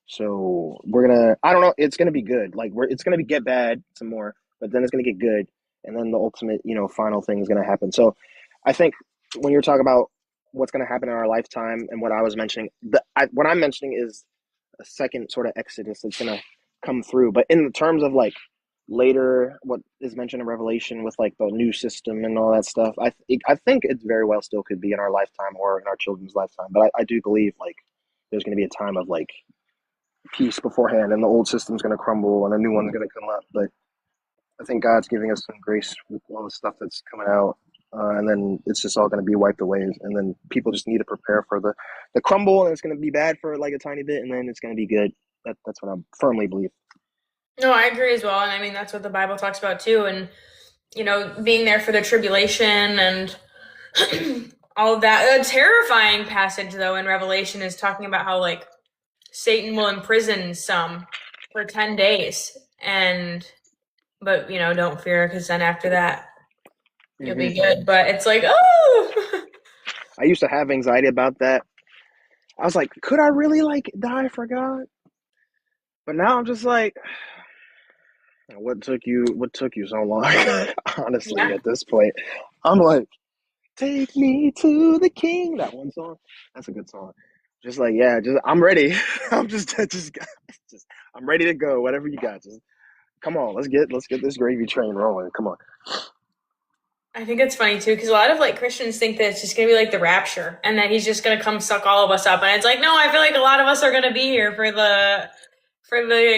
Speaker 2: So we're gonna, I don't know, it's gonna be good. Like, it's gonna be get bad some more, but then it's gonna get good, and then the ultimate, final thing is gonna happen. So I think when you're talking about what's gonna happen in our lifetime and what I was mentioning, what I'm mentioning is a second sort of exodus that's gonna come through. But in the terms of like later, what is mentioned in Revelation with like the new system and all that stuff, I think it very well still could be in our lifetime or in our children's lifetime. But I do believe like there's gonna be a time of like peace beforehand, and the old system's going to crumble and a new one's going to come up. But I think God's giving us some grace with all the stuff that's coming out. and then it's just all going to be wiped away, and then people just need to prepare for the crumble, and it's going to be bad for like a tiny bit, and then it's going to be good. That's what I firmly believe.
Speaker 1: No, I agree as well. And I mean, that's what the Bible talks about too. And, being there for the tribulation and all of that. A terrifying passage, though, in Revelation is talking about how, like, Satan will imprison some for 10 days. But, don't fear, because then after that, you'll be
Speaker 2: Hmm.
Speaker 1: good. But it's like, oh!
Speaker 2: I used to have anxiety about that. I was like, could I really like die for God? But now I'm just like, what took you so long? Honestly,
Speaker 1: Yeah.
Speaker 2: at this point, I'm like, take me to the king. That one song, that's a good song. Just like, yeah, just I'm ready. I'm just I'm ready to go. Whatever you got, just come on. Let's get this gravy train rolling. Come on.
Speaker 1: I think it's funny too, because a lot of like Christians think that it's just gonna be like the rapture, and that he's just gonna come suck all of us up. And it's like, no, I feel like a lot of us are gonna be here for the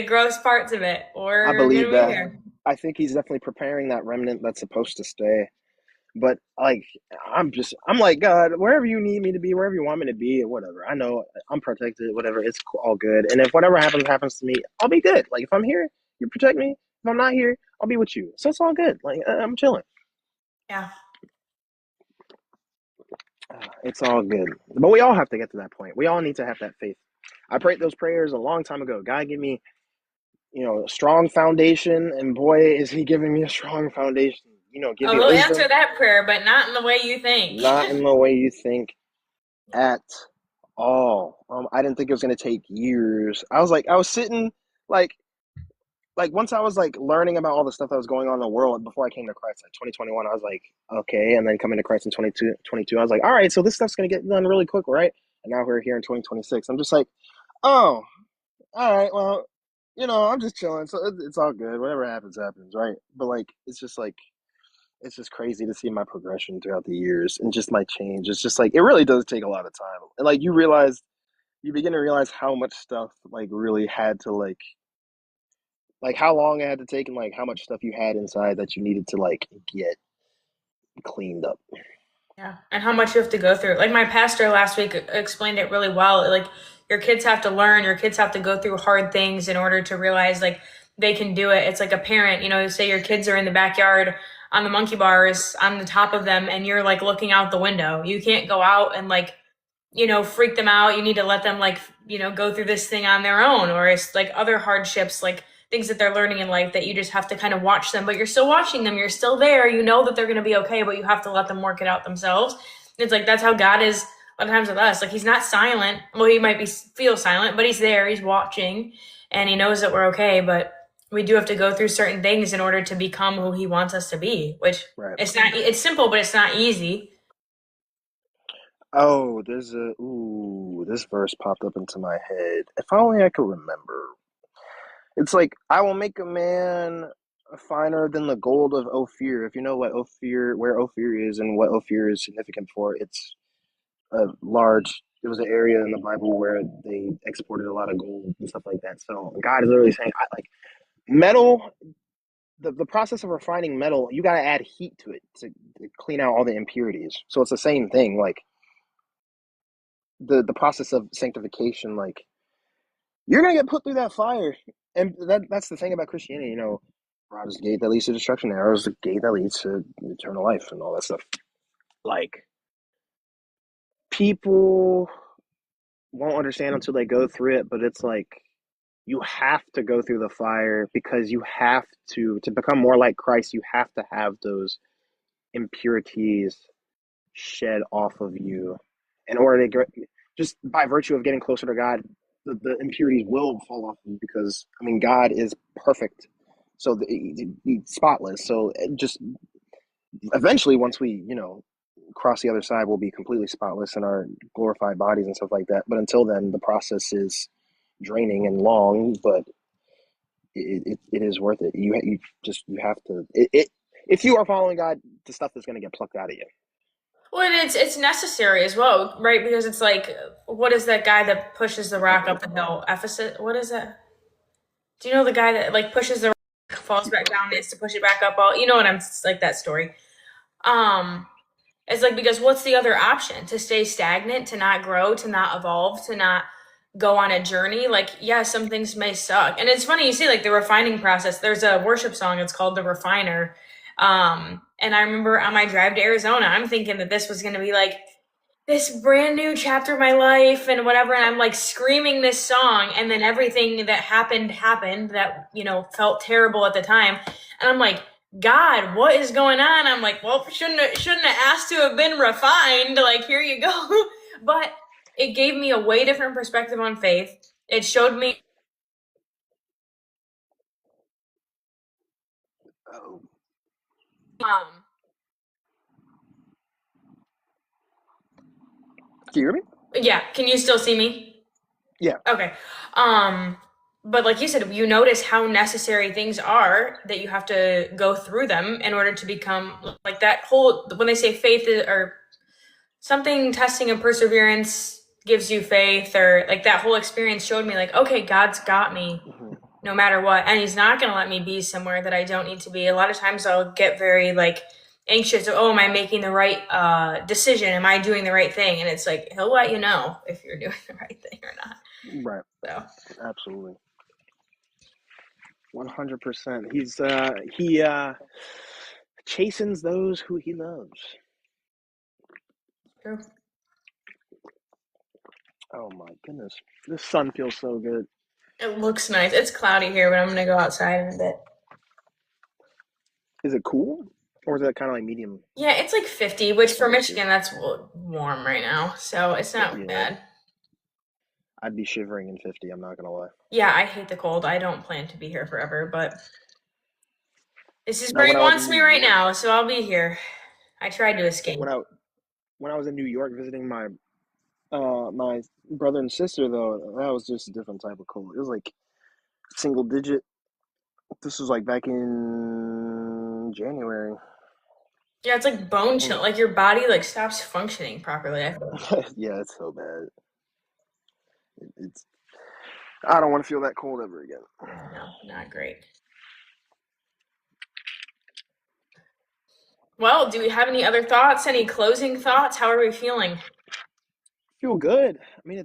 Speaker 1: gross parts of it.
Speaker 2: I
Speaker 1: We're
Speaker 2: believe
Speaker 1: gonna be
Speaker 2: that.
Speaker 1: here.
Speaker 2: I think he's definitely preparing that remnant that's supposed to stay. But like, I'm like, God, wherever you need me to be, wherever you want me to be, or whatever. I know I'm protected, whatever. It's all good. And if whatever happens to me, I'll be good. Like if I'm here, you protect me. If I'm not here, I'll be with you. So it's all good. Like I'm chilling.
Speaker 1: Yeah.
Speaker 2: It's all good. But we all have to get to that point. We all need to have that faith. I prayed those prayers a long time ago. God, give me, a strong foundation, and boy, is He giving me a strong foundation. Give
Speaker 1: Oh,
Speaker 2: me
Speaker 1: he'll answer
Speaker 2: wisdom,
Speaker 1: that prayer, but not in the way you think.
Speaker 2: not in the way you think at all. I didn't think it was gonna take years. I was sitting like once I was like learning about all the stuff that was going on in the world before I came to Christ, like 2021, I was like, okay, and then coming to Christ in 22, I was like, all right, so this stuff's gonna get done really quick, right? And now we're here in 2026. I'm just like, oh, all right, well, I'm just chilling, so it's all good. Whatever happens, happens, right? But like, it's just crazy to see my progression throughout the years and just my change. It's just like it really does take a lot of time, and like you begin to realize how much stuff like really had to like how long it had to take and like how much stuff you had inside that you needed to like get cleaned up.
Speaker 1: Yeah, and how much you have to go through. Like my pastor last week explained it really well. Like your kids have to learn, your kids have to go through hard things in order to realize like they can do it. It's like a parent, say your kids are in the backyard on the monkey bars on the top of them and you're like looking out the window. You can't go out and like freak them out. You need to let them like, go through this thing on their own, or it's like other hardships, like things that they're learning in life that you just have to kind of watch them, but you're still watching them. You're still there. You know that they're going to be okay, but you have to let them work it out themselves. It's like, that's how God is a lot of times with us. Like he's not silent. Well, he might feel silent, but he's there, he's watching, and he knows that we're okay. But we do have to go through certain things in order to become who he wants us to be, which
Speaker 2: Right.
Speaker 1: it's simple, but it's not easy.
Speaker 2: Oh, this verse popped up into my head. If only I could remember. It's like I will make a man finer than the gold of Ophir. If you know where Ophir is and what Ophir is significant for, it's a large. It was an area in the Bible where they exported a lot of gold and stuff like that. So God is literally saying, I like metal. The process of refining metal, you got to add heat to it to clean out all the impurities. So it's the same thing. Like the process of sanctification, like you're gonna get put through that fire, and that's the thing about Christianity. Broad is the gate that leads to destruction. Narrow is the gate that leads to eternal life, and all that stuff. Like people won't understand until they go through it, but it's like you have to go through the fire because you have to become more like Christ. You have to have those impurities shed off of you in order to get, just by virtue of getting closer to God, the impurities will fall off of you because I mean God is perfect, so he's spotless. So just eventually, once we cross the other side, we'll be completely spotless in our glorified bodies and stuff like that. But until then, the process is draining and long, but it is worth it. You have to if you are following God, the stuff is going to get plucked out of you.
Speaker 1: Well, and it's necessary as well, right? Because it's like, what is that guy that pushes the rock up the hill? Ephesus. What is that? Do you know the guy that like pushes the rock, falls back down, needs to push it back up? All you know what I'm like that story. Um, It's like, because what's the other option? To stay stagnant, to not grow, to not evolve, to not go on a journey? Like, yeah, some things may suck. And it's funny, you see, like the refining process. There's a worship song, it's called The Refiner. And I remember on my drive to Arizona, I'm thinking that this was going to be like this brand new chapter of my life and whatever. And I'm like screaming this song. And then everything that happened that, felt terrible at the time. And I'm like, God, what is going on? I'm like, well, shouldn't have asked to have been refined. Like, here you go. But it gave me a way different perspective on faith. It showed me,
Speaker 2: Oh,
Speaker 1: um,
Speaker 2: can you hear me?
Speaker 1: yeah. Can you still see me?
Speaker 2: Yeah.
Speaker 1: Okay. Um, but like you said, you notice how necessary things are, that you have to go through them in order to become like that whole, when they say faith or something, testing and perseverance gives you faith, or like that whole experience showed me like, okay, God's got me
Speaker 2: Mhm.
Speaker 1: no matter what, and he's not going to let me be somewhere that I don't need to be. A lot of times I'll get very like anxious, oh, am I making the right decision, am I doing the right thing? And it's like, he'll let you know if you're doing the right thing or not.
Speaker 2: Right.
Speaker 1: So
Speaker 2: Absolutely. 100%. He chastens those who he loves.
Speaker 1: true.
Speaker 2: Oh my goodness. The sun feels so good.
Speaker 1: It looks nice. It's cloudy here, but I'm going to go outside in a bit.
Speaker 2: Is it cool? Or is it kind of like medium?
Speaker 1: Yeah, it's like 50, which for
Speaker 2: Celsius?
Speaker 1: Michigan, that's warm right now. So it's not
Speaker 2: Yeah.
Speaker 1: bad.
Speaker 2: I'd be shivering in 50, I'm not gonna lie.
Speaker 1: Yeah, I hate the cold. I don't plan to be here forever, but this is
Speaker 2: No,
Speaker 1: where he
Speaker 2: when I was in
Speaker 1: wants
Speaker 2: New
Speaker 1: me right
Speaker 2: York,
Speaker 1: now, so I'll be here. I tried to escape.
Speaker 2: when I when I was in New York visiting my brother and sister though, that was just a different type of cold. It was like single digit. This was like back in January.
Speaker 1: Yeah, it's like bone chill.
Speaker 2: Mm.
Speaker 1: Like your body like stops functioning properly. I feel.
Speaker 2: Yeah, it's so bad. It's I don't want to feel that cold ever again.
Speaker 1: Yeah, no, not great. Well, do we have any other thoughts? Any closing thoughts? How are we feeling?
Speaker 2: Feel good. I mean, I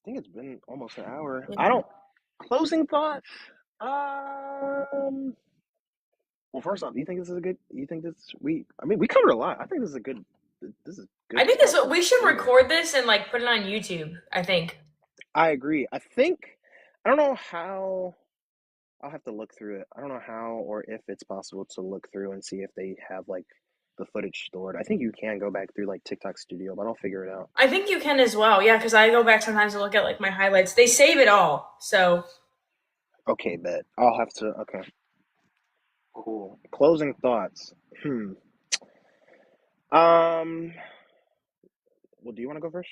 Speaker 2: think it's been almost an hour.
Speaker 1: Yeah.
Speaker 2: I don't closing thoughts. Um. Well, first off, do you think this is a good? You think this we? I mean, we covered a lot. I think this is a good. This is
Speaker 1: I
Speaker 2: good
Speaker 1: think
Speaker 2: stuff to
Speaker 1: we should
Speaker 2: share.
Speaker 1: record this and like put it on YouTube, I think.
Speaker 2: I agree. I don't know how. I'll have to look through it. I don't know how or if it's possible to look through and see if they have like the footage stored. I think you can go back through like TikTok Studio, but I'll figure it out.
Speaker 1: I think you can as well. Yeah, because I go back sometimes to look at like my highlights. They save it all. So
Speaker 2: Okay, bet. I'll have to. Okay, cool. Closing thoughts. Hmm. Um. Well, do you want to go first?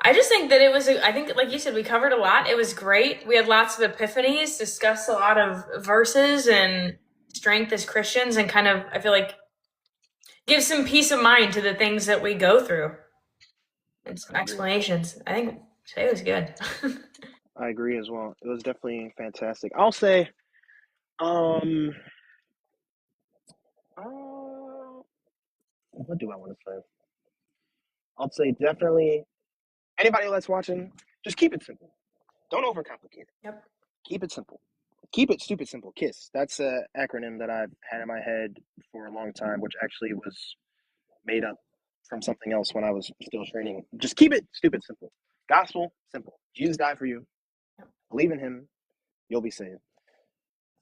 Speaker 1: I just think that I think, like you said, we covered a lot. It was great. We had lots of epiphanies, discussed a lot of verses and strength as Christians, and kind of, I feel like, give some peace of mind to the things that we go through and some
Speaker 2: I agree.
Speaker 1: explanations. I think today was good.
Speaker 2: I agree as well. It was definitely fantastic. I'll say, um, what do I want to say? I'll say definitely anybody that's watching, just keep it simple. Don't overcomplicate it.
Speaker 1: Yep.
Speaker 2: Keep it simple. Keep it stupid simple. KISS. That's an acronym that I've had in my head for a long time, which actually was made up from something else when I was still training. Just keep it stupid simple. Gospel simple. Jesus died for you. Believe in him. You'll be saved.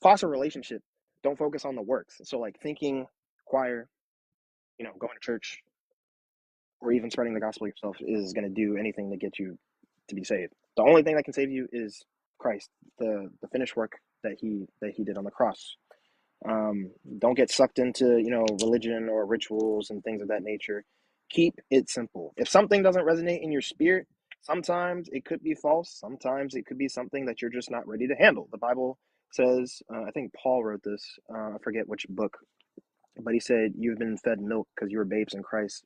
Speaker 2: Foster a relationship. Don't focus on the works. So like thinking, choir, going to church, or even spreading the gospel yourself is going to do anything to get you to be saved. The only thing that can save you is Christ, the finished work that he did on the cross. Don't get sucked into religion or rituals and things of that nature. Keep it simple. If something doesn't resonate in your spirit, sometimes it could be false. Sometimes it could be something that you're just not ready to handle. The Bible says, I think Paul wrote this. I forget which book, but he said, "You've been fed milk because you were babes in Christ."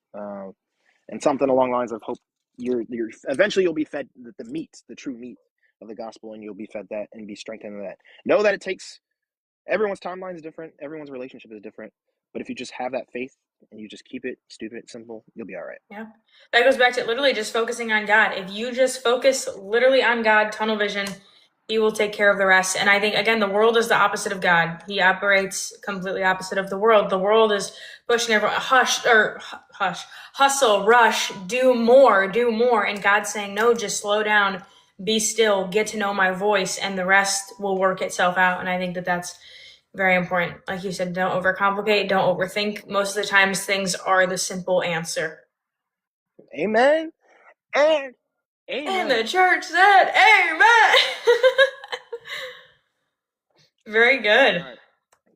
Speaker 2: And something along the lines of hope you're eventually you'll be fed the meat, the true meat of the gospel, and you'll be fed that and be strengthened in that. Know that it takes everyone's timeline is different, everyone's relationship is different, but if you just have that faith and you just keep it stupid, simple, you'll be all right.
Speaker 1: Yeah. That goes back to literally just focusing on God. If you just focus literally on God, tunnel vision, He will take care of the rest. And I think, again, the world is the opposite of God. He operates completely opposite of the world. The world is pushing everyone, hush, hustle, rush, do more, do more. And God's saying, no, just slow down, be still, get to know my voice, and the rest will work itself out. And I think that that's very important. Like you said, don't overcomplicate, don't overthink. Most of the times, things are the simple answer.
Speaker 2: Amen and
Speaker 1: And the
Speaker 2: amen.
Speaker 1: church said, Amen. Very
Speaker 2: All
Speaker 1: good.
Speaker 2: right,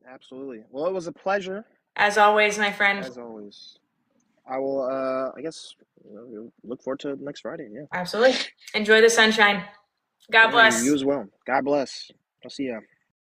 Speaker 2: absolutely. Well, it was a pleasure,
Speaker 1: As always, my friend.
Speaker 2: as always. I will, I guess, look forward to next Friday. Yeah.
Speaker 1: Absolutely. Enjoy the sunshine. God
Speaker 2: Yeah, you
Speaker 1: bless.
Speaker 2: as well. God bless. I'll see ya.